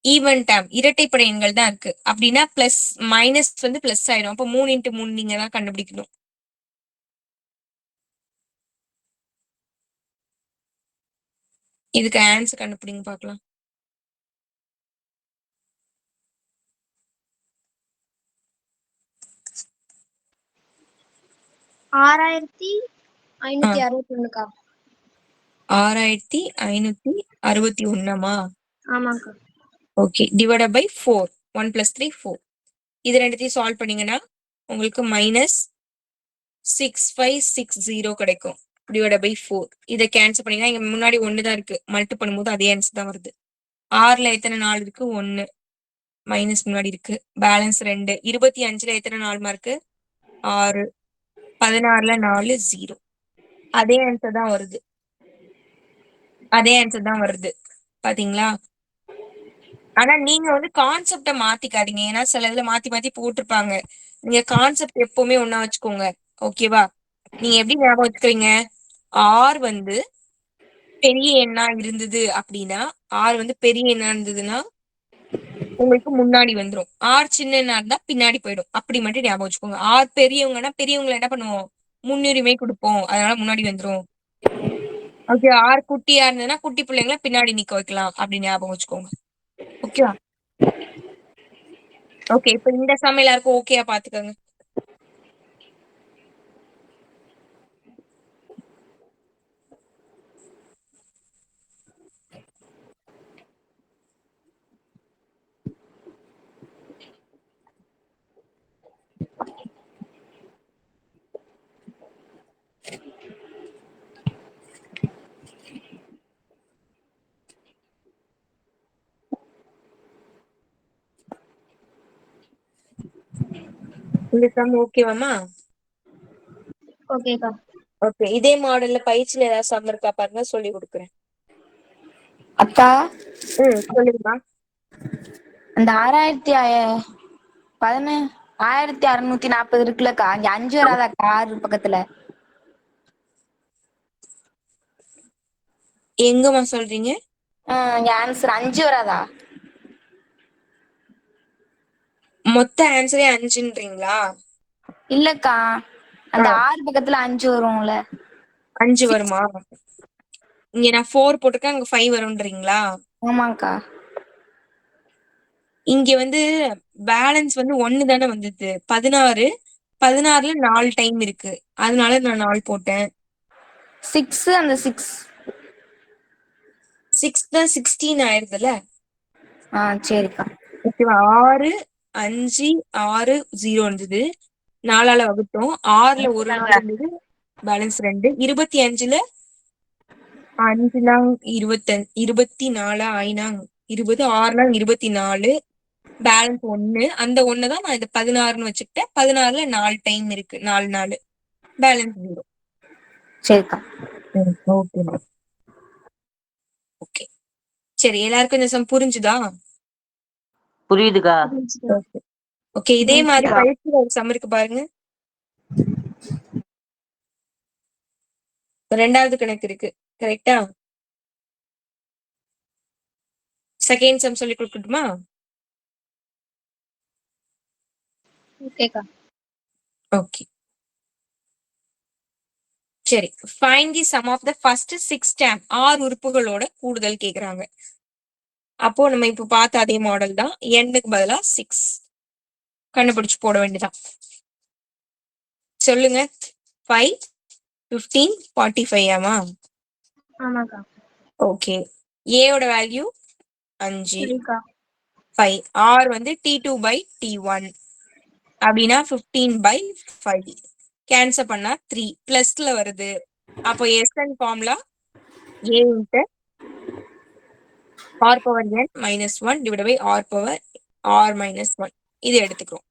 ஈவன் டேம் இரட்டைப்படை எண்கள் தான் இருக்கு. அப்படின்னா பிளஸ் மைனஸ் வந்து பிளஸ் ஆயிடும். அப்போ 3 into 3 நீங்க தான் கண்டுபிடிக்கணும். இதுக்கு ஆன்சர் கண்டுபிடிங்க பார்க்கலாம். ஆறாயிரத்தி ஐநூத்தி அறுபத்தி ஒண்ணுக்கா. 6561மா? ஆமாக்கா. Okay, divided by 4. 1 + 3 4. இது ரெண்டுத்தையும் சால்வ் பண்ணீங்கன்னா உங்களுக்கு -6560 கிடைக்கும். Divided by 4. இதை கேன்சல் பண்ணீங்கன்னா இங்க முன்னாடி 1 தான் இருக்கு. மல்டி பண்ணும்போது அதே ஆன்சர் தான் வருது. 6ல எத்தனை 4 இருக்கு? 1 மைனஸ் முன்னாடி இருக்கு. பேலன்ஸ் 2. 25ல எத்தனை 4 இருக்கு? 6. 16ல 4 0. அதே ஆன்சர் தான் வருது. பாத்தீங்களா? ஆனா நீங்க வந்து கான்செப்ட மாத்திக்காதீங்க. ஏன்னா சில இதுல மாத்தி மாத்தி போட்டிருப்பாங்க. நீங்க கான்செப்ட் எப்பவுமே ஒண்ணா வச்சுக்கோங்க. ஓகேவா? நீங்க எப்படி ஞாபகம் வச்சுக்கிறீங்க? ஆர் வந்து பெரிய எண்ணா இருந்தது அப்படின்னா, ஆர் வந்து பெரிய எண்ணா இருந்ததுன்னா உங்களுக்கு முன்னாடி வந்துரும். ஆர் சின்ன எண்ணா இருந்தா பின்னாடி போயிடும். அப்படி மட்டும் ஞாபகம் வச்சுக்கோங்க. ஆர் பெரியவங்கன்னா பெரியவங்களை என்ன பண்ணுவோம்? முன்னுரிமை கொடுப்போம். அதனால முன்னாடி வந்துரும். ஓகே, ஆர் குட்டியா இருந்ததுன்னா குட்டி பிள்ளைங்களை பின்னாடி நிக்க வைக்கலாம். அப்படி ஞாபகம் வச்சுக்கோங்க. ஓகேவா? ஓகே, இப்ப இந்த சம் எல்லாருக்கும் ஓகேயா பாத்துக்கோங்க. இந்த சம் ஓகேவாமா? ஓகேக்கா. ஓகே, இதே மாடல்ல பயிற்சியில ஏதாவது சம் இருக்கா பாருங்க, சொல்லி கொடுக்குறேன். அக்கா, சொல்லுங்கம்மா. அந்த 1640 இருக்குல்லக்கா, அங்க 5 வராதாக்கா? 6 பக்கத்துல எங்கம்மா சொல்றீங்க? இங்க ஆன்சர் 5 வராதா? மொத்த ஆன்சரே 5ன்றீங்களா? இல்லக்கா, அந்த 6 பக்கத்துல 5 வரும்ல. 5 வருமா? இங்க நான் 4 போட்டிருக்கேன், அங்க 5 வரும்ன்றீங்களா? ஆமாக்கா. இங்க வந்து பேலன்ஸ் வந்து 1 தானே வந்தது. 16ல 4 டைம் இருக்கு. அதனால நான் 4 போட்டேன். 6 அந்த 6 தான் 16 ஆயிருதுல. சரிக்கா. ஓகேவா? 6 5 6 0 இருந்தது. 4ஆல வகுத்தோம். 6ல 1 4 இருந்தது. பேலன்ஸ் 2. 25ல 5 25 24 ஆயினாங்க 20. 6 24. பேலன்ஸ் 1. அந்த 1 தான் நான் இந்த 16ன்னு வச்சுக்கிட்டேன். 16ல 4 டைம் இருக்கு. 4 4. பேலன்ஸ் 0. சரிக்கா. ஓகே. ஓகே, சரி, எல்லாருக்கும் இந்த சம் புரிஞ்சுதா? புரியுதுக்கா. ஓகே, இதே மாதிரி பயிற்சியில ஒரு சம் இருக்கு பாருங்க. 2வது கணக்கு இருக்கு. கரெக்டா? செகண்ட் சம் சொல்லி கொடுக்கட்டுமா? ஓகேக்கா. ஓகே, சரி. Find the sum of the first 6 term. 6 உறுப்புகளோட கூடுதல் கேக்குறாங்க. அப்போ நம்ம இப்ப பார்த்த அதே மாடல் தான். n-க்கு பதிலா 6 கண்டுபிடிச்சு போட வேண்டியதான். சொல்லுங்க. 5 15 45 ஆமா? ஆமாக்கா. ஓகே, a ஓட வேல்யூ 5, சரிக்கா. 5. r வந்து t2/t1 அப்படின்னா 15/5. கேன்சல் பண்ணா 3 பிளஸ்ல வருது. அப்போ SN formula a into r power n minus 1 divided by r power r minus 1. இது எடுத்துக்கிறோம்.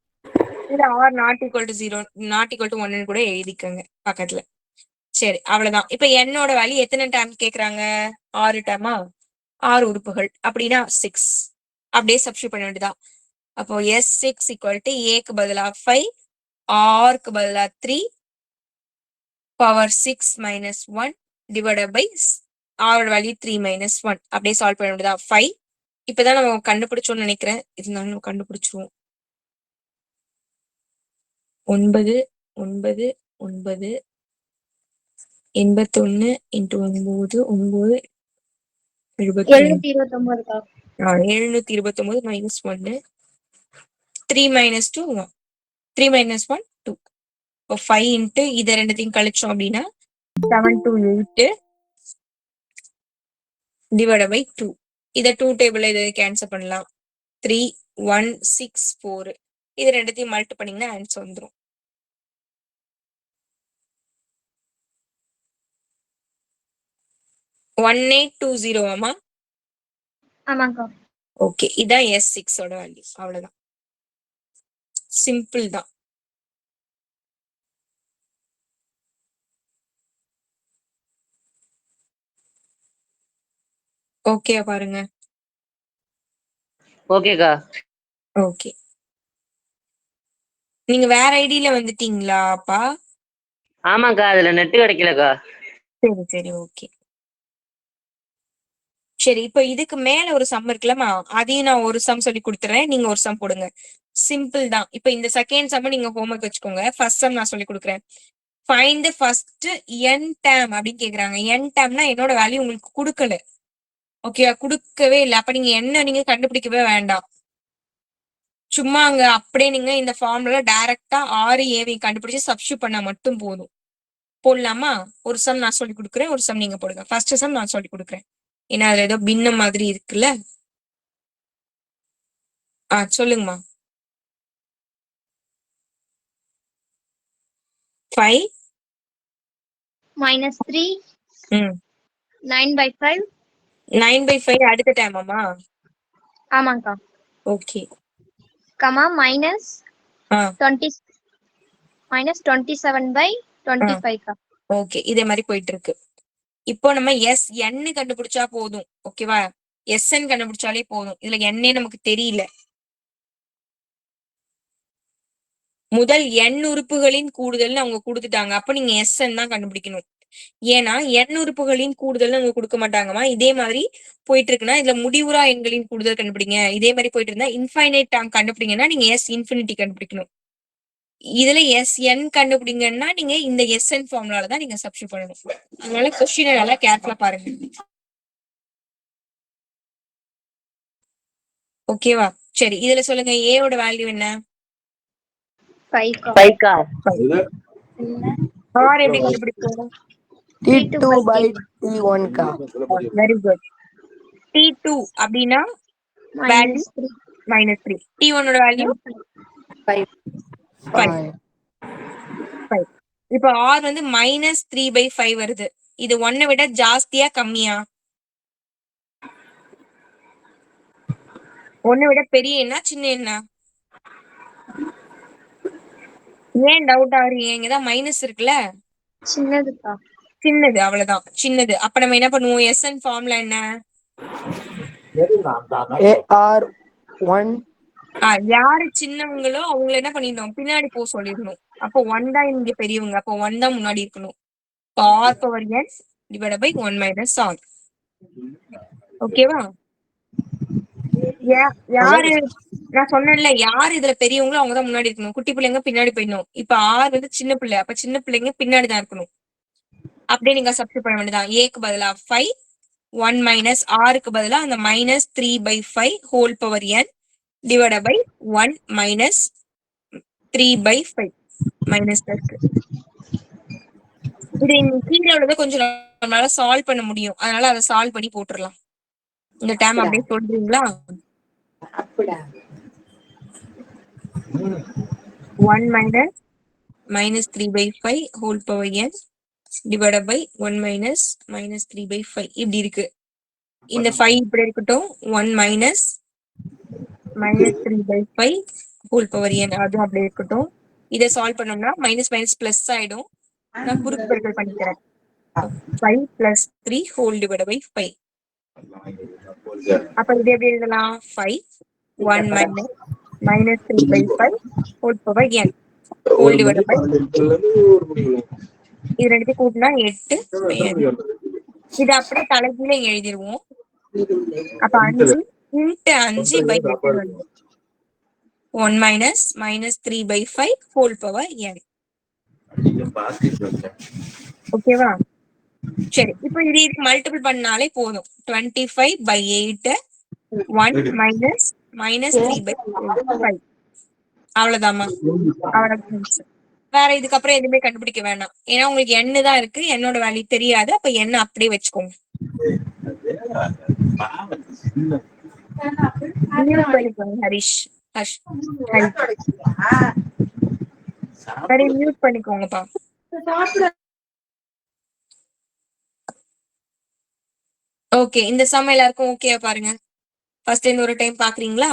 இல்ல r not equal to 0 not equal to 1 கூட எழுதிக்கோங்க பக்கத்துல. சரி, அவ்வளவுதான். இப்ப என்னோட வேல்யூ எத்தனை டைம் கேக்குறாங்க? 6 டைமா? 6 உறுப்புகள் அப்படின்னா 6 அப்படியே சப்ஸ்டிட்யூட் பண்ண வேண்டியதான். அப்போ S6 equal to a-க்கு பதிலா 5, r-க்கு பதிலா 3 power 6 minus 1 divided by r-ஓட வேல்யூ 3 minus 1. அப்படியே சால்வ் பண்ண வேண்டியதா. 5. இப்பதான் நம்ம கண்டுபிடிச்சோம்னு நினைக்கிறேன். இருந்தாலும் நம்ம கண்டுபிடிச்சிருவோம். 9 9 9 81 into 9 9 729க்கா. 729 minus 1 3 minus 2 1 3 minus 1 2 இப்போ 5 இன்ட்டு இதை ரெண்டுத்தையும் கழிச்சோம் அப்படின்னா 7 to 8 divided by 2. இதை 2 டேபிள் இதை கேன்சல் பண்ணலாம். 3 1 6 4 இது ரெண்டுத்தையும் மல்டி பண்ணீங்கன்னா ஆன்சர் வந்துடும். 1820 ஆமா. ஆமாக்கா. ஓகே, இதான் S6 ஓட வேல்யூ. அவ்வளவுதான், சிம்பிள் தான். ஓகே பாருங்க. ஓகேக்கா. ஓகே, நீங்க வேற ஐடியில வந்துட்டீங்களாப்பா? ஆமாக்கா, அதுல நெட் கிடைக்கலக்கா. சரி சரி ஓகே. சரி, இப்போ இதுக்கு மேல ஒரு சம் இருக்குல்லமா, அதையும் நான் ஒரு சம் சொல்லி கொடுத்துறேன், நீங்க ஒரு சம் போடுங்க. சிம்பிள் தான். இப்போ இந்த செகண்ட் சம் நீங்க ஹோம்ஒர்க் வச்சுக்கோங்க. ஃபர்ஸ்ட் சம் நான் சொல்லி கொடுக்குறேன். ஃபைண்ட் ஃபர்ஸ்ட் n டேம் அப்படின்னு கேக்குறாங்க. n டேம்னா என்னோட வேல்யூ உங்களுக்கு கொடுக்கல. ஓகே, கொடுக்கவே இல்லை. அப்ப நீங்க என்ன நீங்க கண்டுபிடிக்கவே வேண்டாம். சும்மா அங்க அப்படியே நீங்க இந்த ஃபார்முலா டைரக்டா 6 கண்டுபிடிச்சு சப்ஸ்டியூட் பண்ணா மட்டும் போதும். போடலாமா? ஒரு சம் நான் சொல்லி கொடுக்குறேன், ஒரு சம் நீங்க போடுங்க. ஃபர்ஸ்ட் சம் நான் சொல்லி கொடுக்குறேன், ஏன்னா அதுல ஏதோ பின்ன மாதிரி இருக்குல்ல. சொல்லுங்கம்மா. 5 minus 3 ம் 9/5. 9/5 அடுத்த டைமாமா? ஆமாக்கா. ஓகே. கமா minus ஆ 20 minus 27/25க்கா. ஓகே, இதே மாதிரி போயிட்டு இருக்கு. இப்போ நம்ம SN கண்டுபிடிச்சா போதும். ஓகேவா? SN கண்டுபிடிச்சாலே போதும். இதுல என்னே நமக்கு தெரியல. முதல் n உறுப்புகளின் கூடுதல்னு அவங்க கொடுத்துட்டாங்க. அப்ப நீங்க SN தான் கண்டுபிடிக்கணும். ஏன்னா n உறுப்புகளின் கூடுதல்னு அவங்க கொடுக்க மாட்டாங்கம்மா. இதே மாதிரி போயிட்டு இருக்குன்னா இதுல முடிவுறா எண்களின் கூடுதல் கண்டுபிடிங்க. இதே மாதிரி போயிட்டு இருந்தா இன்ஃபைனைட் டேர்ம் கண்டுபிடிங்கன்னா நீங்க S இன்ஃபினிட்டி கண்டுபிடிக்கணும். இதுல SN கண்டுபிடிங்கன்னா நீங்க இந்த SN ஃபார்முலால தான் நீங்க சப்ஸ்டிட்யூட் பண்ணணும். அதனால கொஸ்டினை நல்லா கேர்ஃபுல்லா பாருங்க. ஓகேவா? சரி, இதுல சொல்லுங்க A ஓட வேல்யூ என்ன? 5க்கா. 5க்கா. R எப்படி கண்டுபிடிப்போம்? T2/T1 very good. T2 அப்படின்னா வேல்யூ minus 3. -3. T1 ஓட வேல்யூ 5 5. இப்போ R வந்து -3/5 வருது. இது 1 விட ஜாஸ்தியா கம்மியா? 1 விட பெரிய என்ன சின்ன என்ன? ஏன் டவுட் ஆகுறீங்க? இங்கதான் மைனஸ் இருக்குல்ல. சின்னதுக்கா. சின்னது, அவ்வளவுதான், சின்னது. அப்ப நம்ம என்ன பண்ணுவோம்? SN ஃபார்முலா என்ன? AR1 யாரு சின்னவங்களோ அவங்கள என்ன பண்ணிடணும்? பின்னாடி போக சொல்லிடணும். அப்போ 1 தான் இங்க பெரியவங்க, அப்போ 1 தான் முன்னாடி இருக்கணும். R/n divided by 1 - R. ஓகேவா? யாரு நான் சொன்னேன்ல, யாரு இதுல பெரியவங்களோ அவங்கதான் முன்னாடி இருக்கணும். குட்டி பிள்ளைங்க பின்னாடி போயிடணும். இப்ப R வந்து சின்ன பிள்ளை, அப்ப சின்ன பிள்ளைங்க பின்னாடி தான் இருக்கணும். அப்படியே நீங்க சப்ஸ்டிட்யூட் பண்ண வேண்டியதான். Aக்கு பதிலா 5 1 - Rக்கு பதிலா அந்த -3/5 whole power n divided by 1 - 3/5 minus இருக்கு. இது கீழே உள்ளதை கொஞ்சம் நம்மளால சால்வ் பண்ண முடியும். அதனால அதை சால்வ் பண்ணி போட்டுடலாம். இந்த டைம் அப்படியே சொல்றீங்களா? 1 - -3/5 whole power n divided by 1 - -3/5 இப்படி இருக்கு. இந்த 5 இப்படி இருக்கட்டும். 1 - -3/5 ஹோல் பவர் n அது அப்படியே இருக்கட்டும். இதை சால்வ் பண்ணோம்னா மைனஸ் மைனஸ் பிளஸ் ஆயிடும். நான் குறுக்கு பெருக்கல் பண்ணிக்கிறேன். 5 + 3 ஹோல் divided by 5. அப்ப இது எப்படி எழுதலாம்? 5 1 - -3/5 whole power n whole divided by இது ரெண்டுத்தையும் கூட்டினா 8 இது அப்படியே தலைகீழ எழுதிருவோம். அப்ப 5 × 5/8 வருது. 1 - -3/5 ஹோல் பவர் n. ஓகேவா? சரி, இப்போ இது மல்டிபிள் பண்ணாலே போதும். 25/8 1 மைனஸ் மைனஸ் 3/5. அவ்வளவுதாம்மா. அவ்வளவுதான் answer. வேற இதுக்கப்புறம் எதுவுமே கண்டுபிடிக்க வேணாம். ஏன்னா உங்களுக்கு n தான் இருக்கு, என்னோட வேல்யூ தெரியாது. அப்ப n அப்படியே வச்சுக்கோங்க. மியூட் பண்ணிக்கோங்க ஹரிஷ். ஹர்ஷ் ஹரிஷ் சரி, மியூட் பண்ணிக்கோங்கப்பா. ஓகே, இந்த சம் எல்லாருக்கும் ஓகேயா பாருங்க. ஃபர்ஸ்ட் இந்த ஒரு டைம் பாக்குறீங்களா?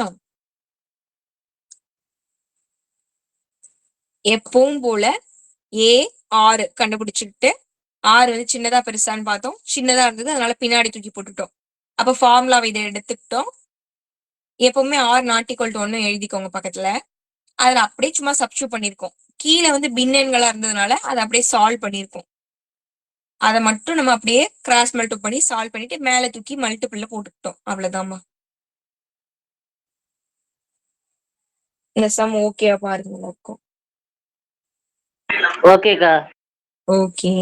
எப்பவும் போல ஏ ஆறு கண்டுபிடிச்சுக்கிட்டு, ஆறு வந்து சின்னதா பெருசான்னு பார்த்தோம். சின்னதா இருந்தது, அதனால பின்னாடி தூக்கி போட்டுட்டோம். அப்ப ஃபார்முலாவை இதை எடுத்துக்கிட்டோம். எப்பவுமே ஆர் நாட் ஈக்குவல் டு 1 எழுதிக்கோங்க பக்கத்துல. அதுல அப்படியே சும்மா சப்ஸ்டியூட் பண்ணிருக்கோம். கீழே வந்து பின்னெண்களா இருந்ததுனால அதை அப்படியே சால்வ் பண்ணிருக்கோம். அதை மட்டும் நம்ம அப்படியே கிராஸ் மல்டிபிள் பண்ணி சால்வ் பண்ணிட்டு மேல தூக்கி மல்டிபிள்ல போட்டுக்கிட்டோம். அவ்வளவுதாம்மா. இந்த சம் ஓகேயா பாருங்க எல்லாருக்கும். ஓகேக்கா. ஓகே,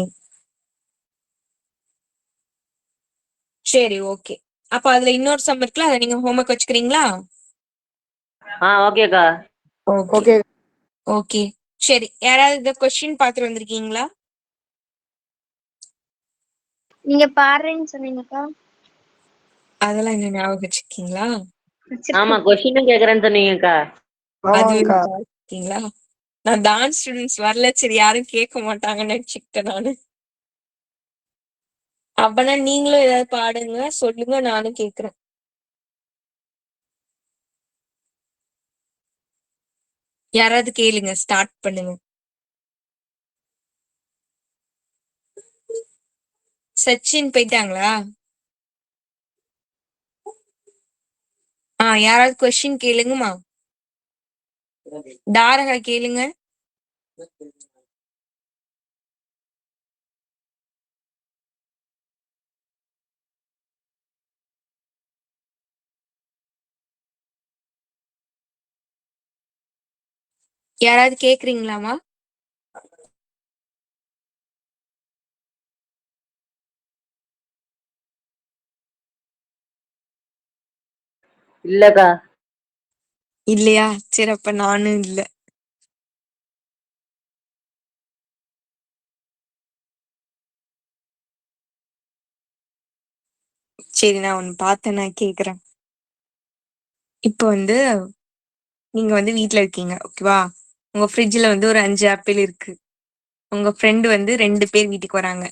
சரி, ஓகே. அப்ப அதுல இன்னொரு சம் இருக்குல்ல, அதை நீங்க ஹோம்ஒர்க் வச்சுக்கிறீங்களா? ஓகேக்கா. Okay okay. ஓகே, சரி. யாராவது இந்த கொஸ்டின் பாத்துட்டு வந்திருக்கீங்களா? நீங்க பாடுறேன்னு சொன்னீங்கக்கா. அதெல்லாம் என்ன ஞாபகம் வச்சிருக்கீங்களா? ஆமா, கொஸ்டினும் கேக்குறேன்னு சொன்னீங்கக்கா. அது ஆமாங்கக்கா. இருக்கீங்களா? நான் டான்ஸ் ஸ்டூடெண்ட்ஸ் வரல, சரி யாரும் கேட்க மாட்டாங்கன்னு நினைச்சுக்கிட்டேன் நானு. அப்பனா நீங்களும் ஏதாவது பாடுங்க, சொல்லுங்க, நானும் கேக்குறேன். யாராவது கேளுங்க, ஸ்டார்ட் பண்ணுங்க. சச்சின் போயிட்டாங்களா? யாராவது கொஸ்டின் கேளுங்கம்மா. தாரகா கேளுங்க. யாராவது கேக்குறீங்களாமா? இல்லக்கா. இல்லையா? சரி, அப்ப நானும் இல்ல. சரி, நான் ஒண்ணு பார்த்தேன், நான் கேக்குறேன். இப்போ வந்து நீங்க வந்து வீட்ல இருக்கீங்க, ஓகேவா? உங்க ஃப்ரிட்ஜ்ல வந்து ஒரு 5 ஆப்பிள் இருக்கு. உங்க ஃப்ரெண்டு வந்து 2 பேர் வீட்டுக்கு வராங்க.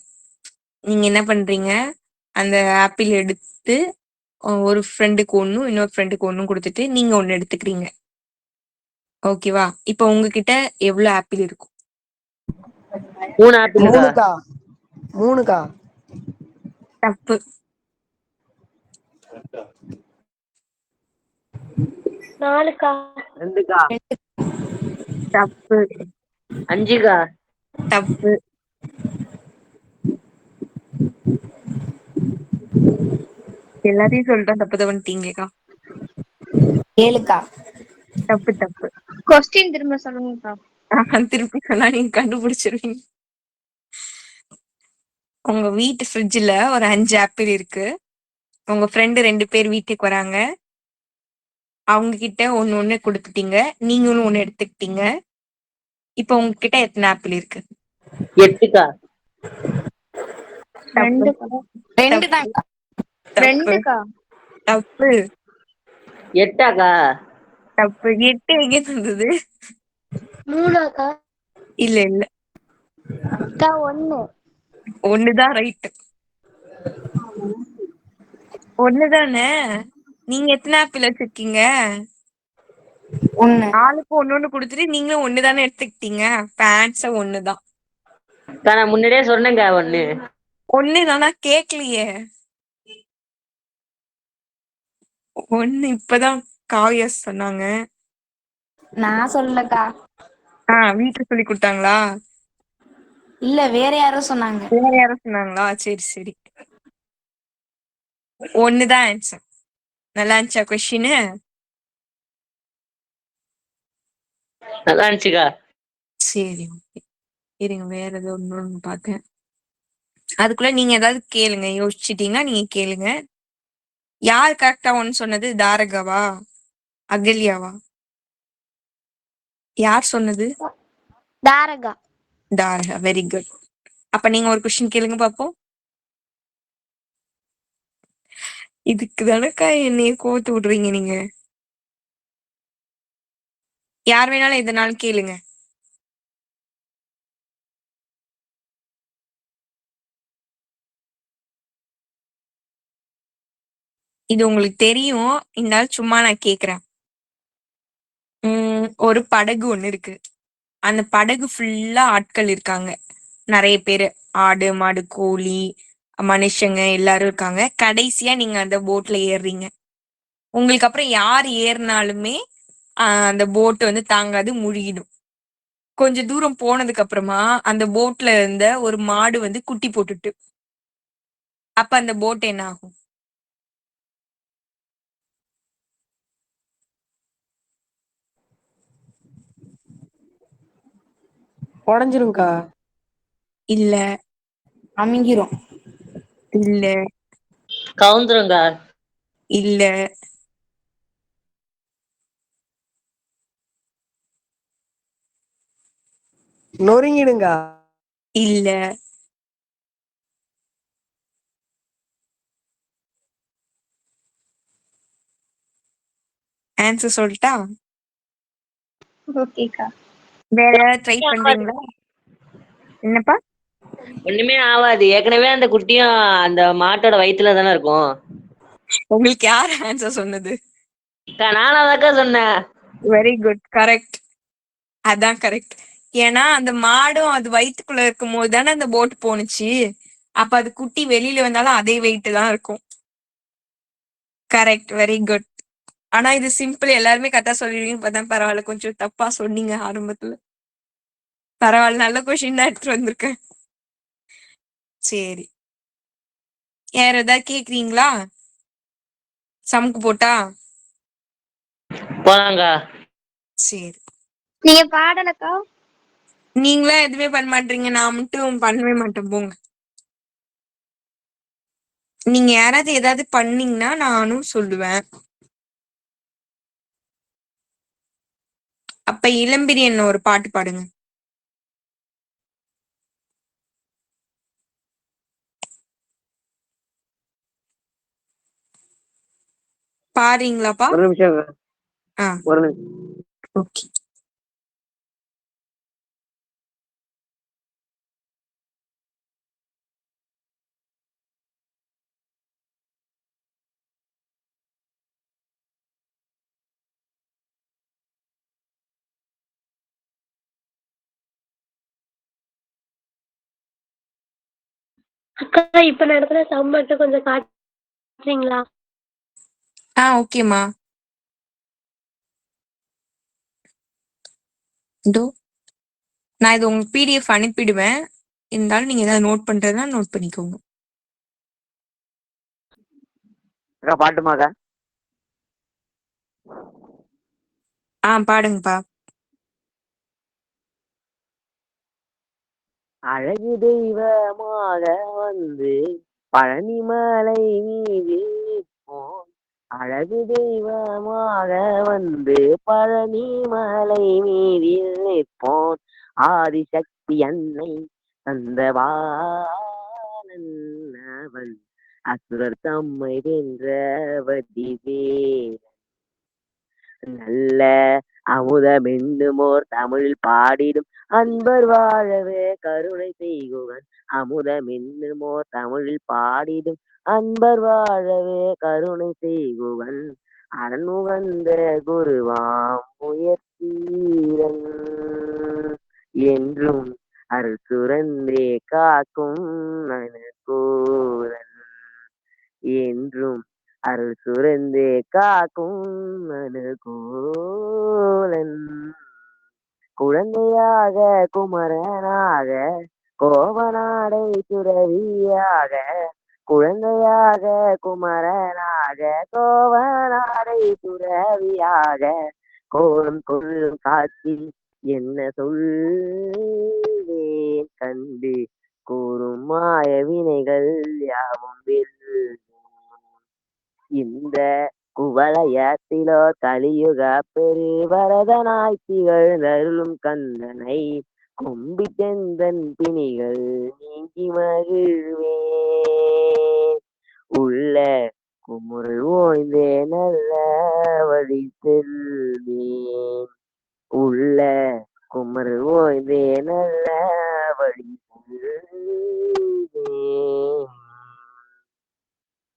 நீங்க என்ன பண்றீங்க? அந்த ஆப்பிள் எடுத்து ஒரு ஃப்ரெண்டுக்கு ஒண்ணும், இன்னொரு ஃப்ரெண்டுக்கு ஒண்ணும் கொடுத்துட்டு நீங்க ஒண்ணு எடுத்துக்கிறீங்க, ஓகேவா? இப்போ உங்ககிட்ட எவ்வளவு ஆப்பிள் இருக்கும்? 3 ஆப்பிளுக்கா. 3க்கா. 3க்கா. தப்பு. 4க்கா. 2க்கா. தப்பு. 5க்கா. தப்பு. எல்லாத்தையும் சொல்லிட்டோம், தப்பு தப்புன்னுட்டீங்கக்கா. 7க்கா. தப்பு தப்பு. கொஸ்டின் திரும்ப சொல்லுங்கக்கா. திருப்பி சொன்னா நீங்க கண்டுபிடிச்சிருவீங்க. உங்க வீட்டு ஃப்ரிட்ஜ்ல ஒரு 5 ஆப்பிள் இருக்கு. உங்க ஃப்ரெண்டு 2 பேர் வீட்டுக்கு வராங்க. அவங்க கிட்ட ஒண்ணு ஒண்ணு கொடுத்துட்டீங்க, நீங்களும் ஒண்ணு எடுத்துக்கிட்டீங்க. இப்போ உங்ககிட்ட எத்தனை ஆப்பிள் இருக்கு? 8க்கா. தப்பு. 2க்கா. 2 தப்பு. தான்க்கா. தப்பு. 2க்கா. தப்பு. 8க்கா. தப்பு. 8 எங்க இருந்தது? 3க்கா. இல்ல இல்ல, அக்கா 1. ஒண்ணுதான் ரைட். ஒண்ணுதானே? நீங்க எத்தனை ஆப்பிள் வச்சிருக்கீங்க? 1. ஆளுக்கு ஒண்ணு கொடுத்துட்டு நீங்களும் ஒண்ணுதானே எடுத்துக்கிட்டீங்க. ஆன்சர் ஒண்ணுதான். நான் முன்னாடியே சொன்னேங்க 1. ஒண்ணுதானா? கேக்கலையே. ஒண்ணு இப்பதான் காவியா சொன்னாங்க. நான் சொல்லலக்கா. வீட்டுல சொல்லி கொடுத்தாங்களா? இல்ல வேற யாரோ சொன்னாங்க. வேற யாரும் சொன்னாங்களா? சரி சரி, ஒண்ணுதான் ஆன்சர். நல்லா இருந்துச்சா கொஸ்டின்? நல்லா இருந்துச்சுக்கா. சரி, ஓகே. இருங்க, வேற ஏதோ ஒண்ணு பார்த்தேன். அதுக்குள்ள நீங்க ஏதாவது கேளுங்க. யோசிச்சிட்டீங்கன்னா நீங்க கேளுங்க. யார் கரெக்டா ஒன்னு சொன்னது? தாரகாவா? அகல்யாவா? யார் சொன்னது? தாரகா. தாரகா. Very good. அப்ப நீங்க ஒரு கொஸ்டின் கேளுங்க பாப்போம். இதுக்கு தானக்கா என்னைய கோத்து விடுறீங்க நீங்க. யார் வேணாலும் எதனாலும் கேளுங்க. இது உங்களுக்கு தெரியும். இருந்தாலும் சும்மா நான் கேக்குறேன். ஒரு படகு ஒண்ணு இருக்கு. அந்த படகு ஃபுல்லா ஆட்கள் இருக்காங்க. நிறைய பேரு. ஆடு, மாடு, கோழி, மனுஷங்க எல்லாரும் இருக்காங்க. கடைசியா நீங்க அந்த போட்ல ஏறுறீங்க. உங்களுக்கு அப்புறம் யார் ஏறினாலுமே அந்த போட் வந்து தாங்காது, முழுகிடும். கொஞ்ச தூரம் போனதுக்கு அப்புறமா அந்த போட்ல இருந்த ஒரு மாடு வந்து குட்டி போட்டுட்டு, அப்ப அந்த போட் என்ன ஆகும்? உடஞ்சிரும்க்கா. இல்ல அமுங்கிரும். இல்ல கவுந்துருங்க. இல்ல நொறுங்கிடுங்கா. இல்ல ஆன்சர் சொல்லட்டா? ஓகேக்கா. வேற ஏதாவது ட்ரை பண்றீங்களா? என்னப்பா? ஒண்ணுமே ஆகாது. ஏற்கனவே அந்த குட்டியும் அந்த மாட்டோட வயித்துல தானே இருக்கும். உங்களுக்கு யார் ஆன்சர் சொன்னது? நானாதாக்கா சொன்னேன். Very good. கரெக்ட். அதான் கரெக்ட். ஏன்னா அந்த மாடும் அது வயித்துக்குள்ள இருக்கும் போது தானே அந்த போட் போனுச்சு. அப்ப அது குட்டி வெளியில வந்தாலும் அதே வெயிட் தான் இருக்கும். கரெக்ட். Very good. ஆனா இது சிம்பிள். எல்லாருமே கரெக்டா சொல்லிடுவீங்க. இப்பதான் பரவாயில்ல, கொஞ்சம் தப்பா சொன்னீங்க ஆரம்பத்துல. பரவாயில்ல, நல்ல கொஸ்டின் தான் எடுத்துட்டு வந்திருக்கேன். சரி, வேற ஏதாவது கேக்குறீங்களா? சமுக்கு போட்டா? போலாங்க. சரி, நீங்க பாடலக்கா. நீங்களே எதுவுமே பண்ண மாட்டீங்க, நான் மட்டும் பண்ணவே மாட்டேன் போங்க. நீங்க யாராவது ஏதாவது பண்ணீங்கன்னா நானும் சொல்லுவேன். அப்ப இளம்பிரியன் ஒரு பாட்டு பாடுங்க. பாடுறீங்களாப்பா? ஒரு நிமிஷம். ஆ, ஒரு நிமிஷம். ஓகே. அக்கா இப்ப நடத்துற சம் மட்டும் கொஞ்சம் காட்டுறீங்களா? ஓகேம்மா. இதோ நான் இது உங்களுக்கு பிடிஎஃப் அனுப்பிடுவேன். இருந்தாலும் நீங்க ஏதாவது நோட் பண்றதுன்னா நோட் பண்ணிக்கோங்க. அக்கா பாட்டுமாக்கா? பாடுங்கப்பா. அழகு தெய்வமாக வந்து பழனிமலை மீதில் நிற்போம். அழகு தெய்வமாக வந்து பழனிமலை மீதில் நிற்போம். ஆதிசக்தி அன்னை தந்தவாளன் அவன். அசுரர் தம்மை வென்ற வடிவேல். நல்ல அமுதமென்னுமோர் தமிழ் பாடிடும் அன்பர் வாழவே கருணை செய்குவன். அமுதமென்னுமோர் தமிழில் பாடிடும் அன்பர் வாழவே கருணை செய்குவன். அருணுகந்த குருவாம் உயர்த்தீரன் என்றும் அருள் சுரந்தே காக்கும் மனக்கூரன். என்றும் அருள் சுரந்தே காக்கும் அனுகூலன். குழந்தையாக குமரனாக கோவனாடை துறவியாக. குழந்தையாக குமரனாக கோவனாடை துறவியாக. கோலம் கொள்ளும் காட்சி என்ன சொல்வேன் கண்டு கூறும் மாய வினைகள் யாவும் வெல்லும். இந்த குவலயத்திலோ கலியுக பெருவரதனாய் திகழ்ந்தருளும் கந்தனை கும்பிட்டெந்தன் பிணிகள் நீங்கி மகிழ்வேன். உள்ள குமுறல் ஓய்ந்தே நல்ல வழி செல்வேன். உள்ள குமுறல் ஓய்ந்தே நல்ல வழி செல்வேன்.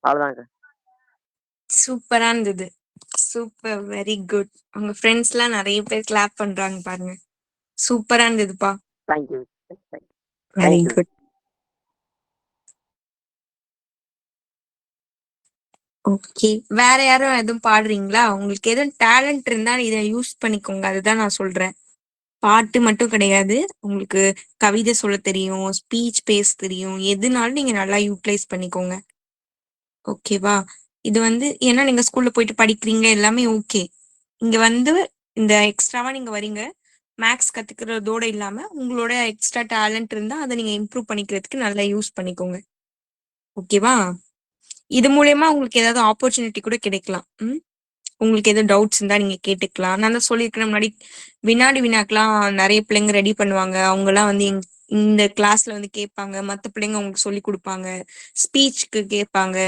அவ்வளவுதாங்க. சூப்பரா இருந்தது. Super, very good. உங்க ஃப்ரெண்ட்ஸ் எல்லாம் நிறைய பேர் கிளாப் பண்றாங்க பாருங்க. சூப்பரா இருந்ததுப்பா. Thank you. Very thank you. Good. Okay, வேற யாரும் எதுவும் பாடுறீங்களா? உங்களுக்கு எதுவும் டேலண்ட் இருந்தா இதை யூஸ் பண்ணிக்கோங்க. அதுதான் நான் சொல்றேன். பாட்டு மட்டும் கிடையாது, உங்களுக்கு கவிதை சொல்ல தெரியும், ஸ்பீச் பேச தெரியும், எதுனாலும் நீங்க நல்லா யூட்டிலைஸ் பண்ணிக்கோங்க. ஓகேவா? இது வந்து ஏன்னா நீங்க ஸ்கூல்ல போயிட்டு படிக்கிறீங்க, எல்லாமே ஓகே. இங்க வந்து இந்த எக்ஸ்ட்ராவா நீங்க வரீங்க, மேக்ஸ் கத்துக்கிறதோட இல்லாம உங்களோட எக்ஸ்ட்ரா டேலண்ட் இருந்தா அதை நீங்க இம்ப்ரூவ் பண்ணிக்கிறதுக்கு நல்லா யூஸ் பண்ணிக்கோங்க. ஓகேவா? இது மூலியமா உங்களுக்கு ஏதாவது ஆப்பர்ச்சுனிட்டி கூட கிடைக்கலாம். உங்களுக்கு எதுவும் டவுட்ஸ் இருந்தா நீங்க கேட்டுக்கலாம். நான் தான் சொல்லியிருக்கிறேன் முன்னாடி, வினாடி வினாக்கெல்லாம் நிறைய பிள்ளைங்க ரெடி பண்ணுவாங்க. அவங்க எல்லாம் வந்து இந்த கிளாஸ்ல வந்து கேட்பாங்க, மத்த பிள்ளைங்க உங்களுக்கு சொல்லி கொடுப்பாங்க, ஸ்பீச்சுக்கு கேட்பாங்க,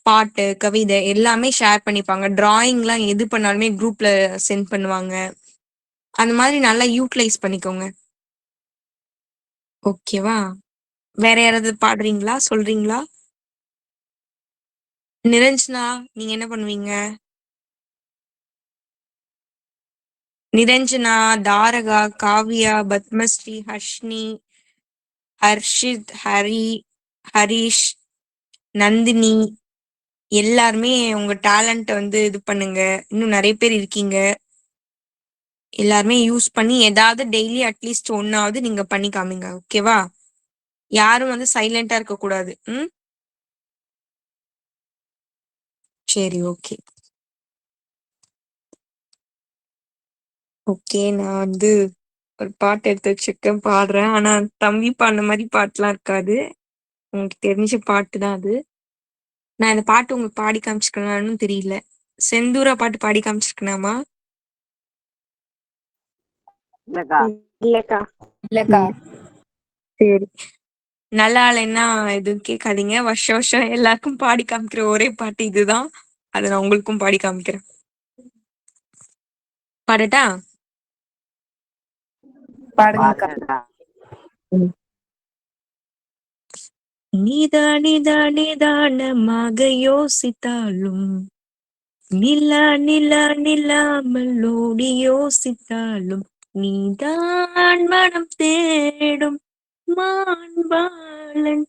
பாட்டு கவிதை எல்லாமே ஷேர் பண்ணிப்பாங்க, டிராயிங்லாம் எது பண்ணாலுமே குரூப்ல சென்ட் பண்ணுவாங்க. அந்த மாதிரி நல்லா யூட்டிலைஸ் பண்ணிக்கோங்க. ஓகேவா? வேற யாராவது பாடுறீங்களா, சொல்றீங்களா? நிரஞ்சனா, நீங்க என்ன பண்ணுவீங்க? நிரஞ்சனா, தாரகா, காவ்யா, பத்மஸ்ரீ, ஹர்ஷினி, ஹர்ஷித், ஹரிஷ், நந்தினி, எல்லாருமே உங்க டேலண்ட்டை வந்து இது பண்ணுங்க. இன்னும் நிறைய பேர் இருக்கீங்க. எல்லாருமே யூஸ் பண்ணி ஏதாவது டெய்லி அட்லீஸ்ட் ஒன்னாவது நீங்க பண்ணி காமிங்க. ஓகேவா? யாரும் வந்து சைலண்டா இருக்க கூடாது. சரி, ஓகே. ஓகே, நான் வந்து ஒரு பாட்டு எடுத்து வச்சிருக்கேன், பாடுறேன். ஆனா தம்பி பாடின மாதிரி பாட்டுலாம் இருக்காது, உங்களுக்கு தெரிஞ்ச பாட்டு தான் அது. நான் இந்த பாட்டு உங்களுக்கு பாடி காமிச்சிருக்கேனான்னு தெரியல. செந்தூரா பாட்டு பாடி காமிச்சிருக்கேனாமா? இல்லக்கா. இல்லக்கா. இல்லக்கா. சரி, நல்லா இல்லைன்னா எதுவும் கேட்காதீங்க. வருஷம் வருஷம் எல்லாருக்கும் பாடி காமிக்கிற ஒரே பாட்டு இதுதான். அதை நான் உங்களுக்கும் பாடி காமிக்கிறேன். பாடட்டா? பாடுங்கக்கா. பாருங்கக்கா. நிதானமாக யோசித்தாலும், நில்லாமல் ஓடி யோசித்தாலும், நீதான் மனம் தேடும் மாண்பாளன்,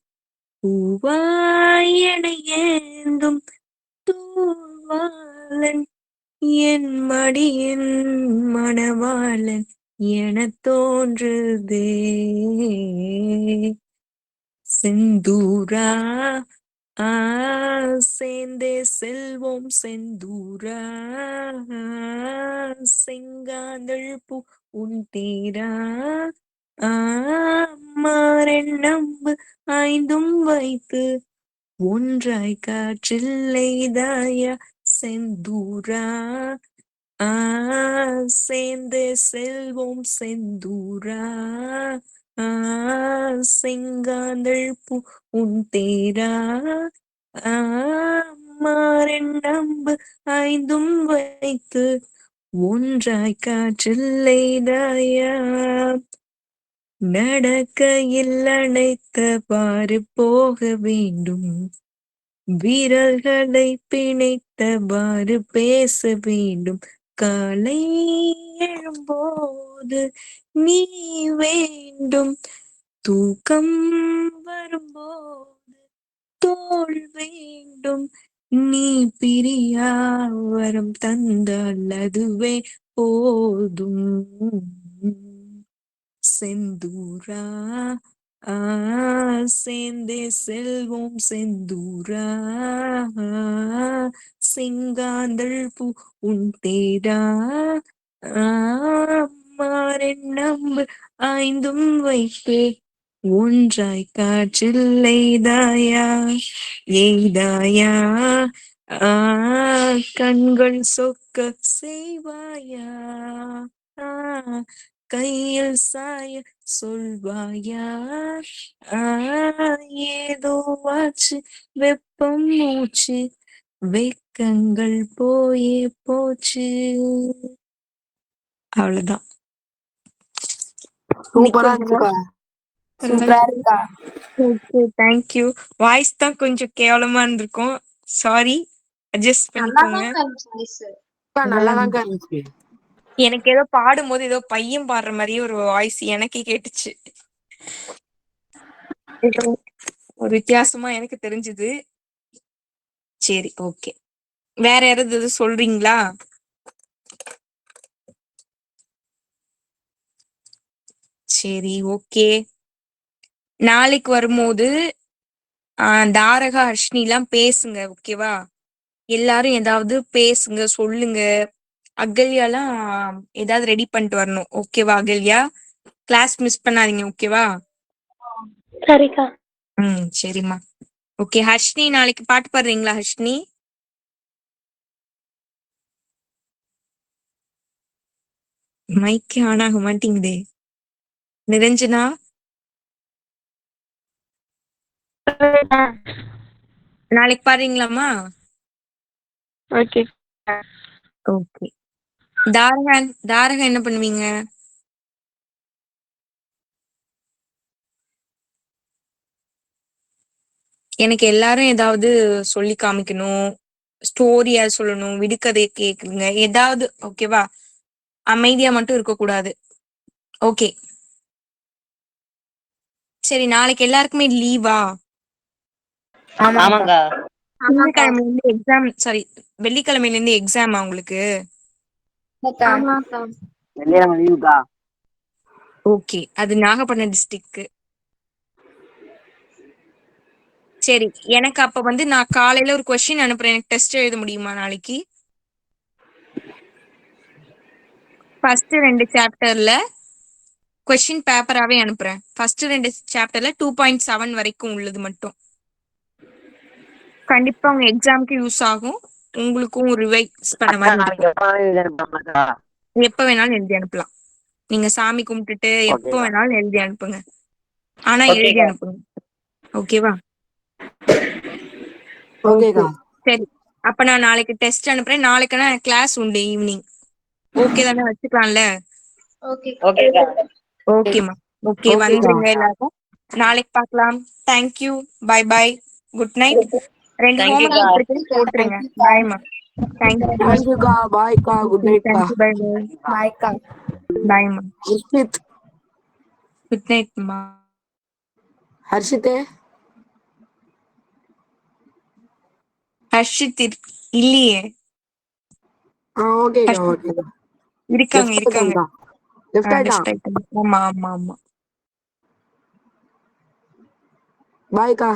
பூவாய் எனை ஏந்தும் தூவாளன், என் மடியின் மணவாளன் எனத் தோன்றுதே. செந்தூரா சேர்ந்தே செல்வோம், செந்தூரா செங்காந்தள் பூ உன் தேரா, மாரெண்ணம்பு ஐந்தும் வைத்து ஒன்றாய் காற்றில்லைதாயா. செந்தூரா சேர்ந்தே செல்வோம், செந்தூரா செங்காந்தள் பூ உன் தேரா, மாரெண்ணம்பு ஐந்தும் வைத்து ஒன்றாய் காற்றில்லைதாயா. நடக்கையில் அணைத்த பாரு போக வேண்டும், வீரர்களை பிணைத்தவாறு பேச வேண்டும், காலை எழும்போது நீ வேண்டும், தூக்கம் வரும்போது தோள் வேண்டும், நீ பிரியா வரம் தந்தால் அதுவே போதும். செந்தூரா சேர்ந்தே செல்வோம், செந்தூரா செங்காந்தள் பூ உன் தேரா, மாரெண்ணம்பு ஐந்தும் வைத்து ஒன்றாய் காற்றில் எய்தாயா ஆ, கண்கள் சொக்க செய்வாயா ஆ, கையில் சாய சொல்வாயா ஆ, ஏதோ ஆச்சு வெப்பம் மூச்சு வெக்கங்கள் போயே போச்சு. அவ்வளவுதான். சூப்பரா இருந்துச்சுக்கா. சூப்பரா இருக்கா? Okay, thank you. வாய்ஸ் தான் கொஞ்சம் கேவலமா இருந்திருக்கும். சாரி, அட்ஜஸ்ட் பண்ணிக்கோங்க. அக்கா நல்லாதான்க்கா இருந்துச்சு. எனக்கு ஏதோ பாடும்போது ஏதோ பையன் பாடுற மாதிரியே ஒரு வாய்ஸ் எனக்கே கேட்டுச்சு. ஏதோ ஒரு வித்தியாசமா எனக்கு தெரிஞ்சது. சரி, ஓகே. வேற யாராவது எதுவும் சொல்றீங்களா? சரி, ஓகே. நாளைக்கு வரும்போது தாரகா, ஹர்ஷினி எல்லாம் பேசுங்க, ஓகேவா? எல்லாரும் ஏதாவது பேசுங்க, சொல்லுங்க. அகல்யாலாம் ஏதாவது ரெடி பண்ணிட்டு வரணும், ஓகேவா? அகல்யா கிளாஸ் மிஸ் பண்ணாதீங்க, ஓகேவா? சரிக்கா. சரிம்மா. ஓகே, ஹர்ஷினி நாளைக்கு பாட்டு பாடுறீங்களா? ஹர்ஷினி மைக்கே ஆன் ஆக மாட்டேங்குதே. நிரஞ்சனா நாளைக்கு பாடுறீங்களாமா? ஓகே. ஓகே. தாரகா தாரகா என்ன பண்ணுவீங்க? எனக்கு எல்லாரும் ஏதாவது சொல்லி காமிக்கணும், ஸ்டோரியா சொல்லணும், விடுகதை கேக்குங்க, ஏதாவது, ஓகேவா? அமைதியா மட்டும் இருக்க கூடாது. ஓகே, சரி. நாளைக்கு எல்லாருக்குமே லீவா? ஆமாங்கா. திங்கட்கிழமைல இருந்து எக்ஸாம், சாரி, வெள்ளிக்கிழமையில இருந்து எக்ஸாமா உங்களுக்கு? வெள்ளிக்கிழமை லீவுக்கா. ஓகே, அது நாகப்பட்டினம் டிஸ்ட்ரிக்ட். சரி, எனக்கு அப்ப வந்து நான் காலையில ஒரு கொஸ்டின் அனுப்புறேன். எனக்கு டெஸ்ட் எழுத முடியுமா நாளைக்கு? ஃபர்ஸ்ட் 2 சாப்டர்ல கொஸ்டின் பேப்பராவே அனுப்புறேன். ஃபர்ஸ்ட் 2 சாப்டர்ல 2.7 வரைக்கும் உள்ளது மட்டும். கண்டிப்பா உங்க எக்ஸாம்க்கு யூஸ் ஆகும். உங்களுக்கும் ரிவைஸ் பண்ண அக்கா மாதிரி நாளைக்கு இருக்கும். எப்ப வேணாலும் எழுதி அனுப்பலாமாக்கா? எப்ப வேணாலும் எழுதி அனுப்பலாம். நீங்க சாமி கும்பிட்டுட்டு எப்ப ஓகேக்கா. வேணாலும் எழுதி அனுப்புங்க. ஆனா எழுதி ஓகேக்கா. அனுப்புங்க, ஓகேவா? ஓகே, ஓகேக்கா. சரி. அப்ப நான் நாளைக்கு டெஸ்ட் அனுப்புறேன். நாளைக்குனா கிளாஸ் உண்டு ஈவினிங். ஓகே தானே? வச்சுக்கலாம்ல? ஓகேக்கா. ஓகேம்மா. ஓகே, ஓகேக்கா. வந்துருங்க எல்லாரும். நாளைக்கு பார்க்கலாம். Thank you. Bye bye. Good night. 2 homework தேங்க்யூக்கா. கொடுத்துருக்கேன், போட்டுருங்க. பாய்மா. தேங்க்யூ. தேங்க்யூக்கா. பாய்க்கா. குட் நைட்க்கா. தேங்க்யூ. Bye bye. பாய்க்கா. பாய்மா. ஹர்ஷித். குட் நைட்மா. ஹர்ஷித்தே. ஹர்ஷித் இல்லையே. ஓகேக்கா. ஹர்ஷித் ஓகேக்கா. இருக்காங்க, லெஃப்ட் இருக்காங்க. ஆயிட்டான்க்கா. லெஃப்ட் ஆயிட்டான். லெஃப்ட் ஆயிட்டாங்க. ஆமா ஆமா ஆமா. பாய்க்கா.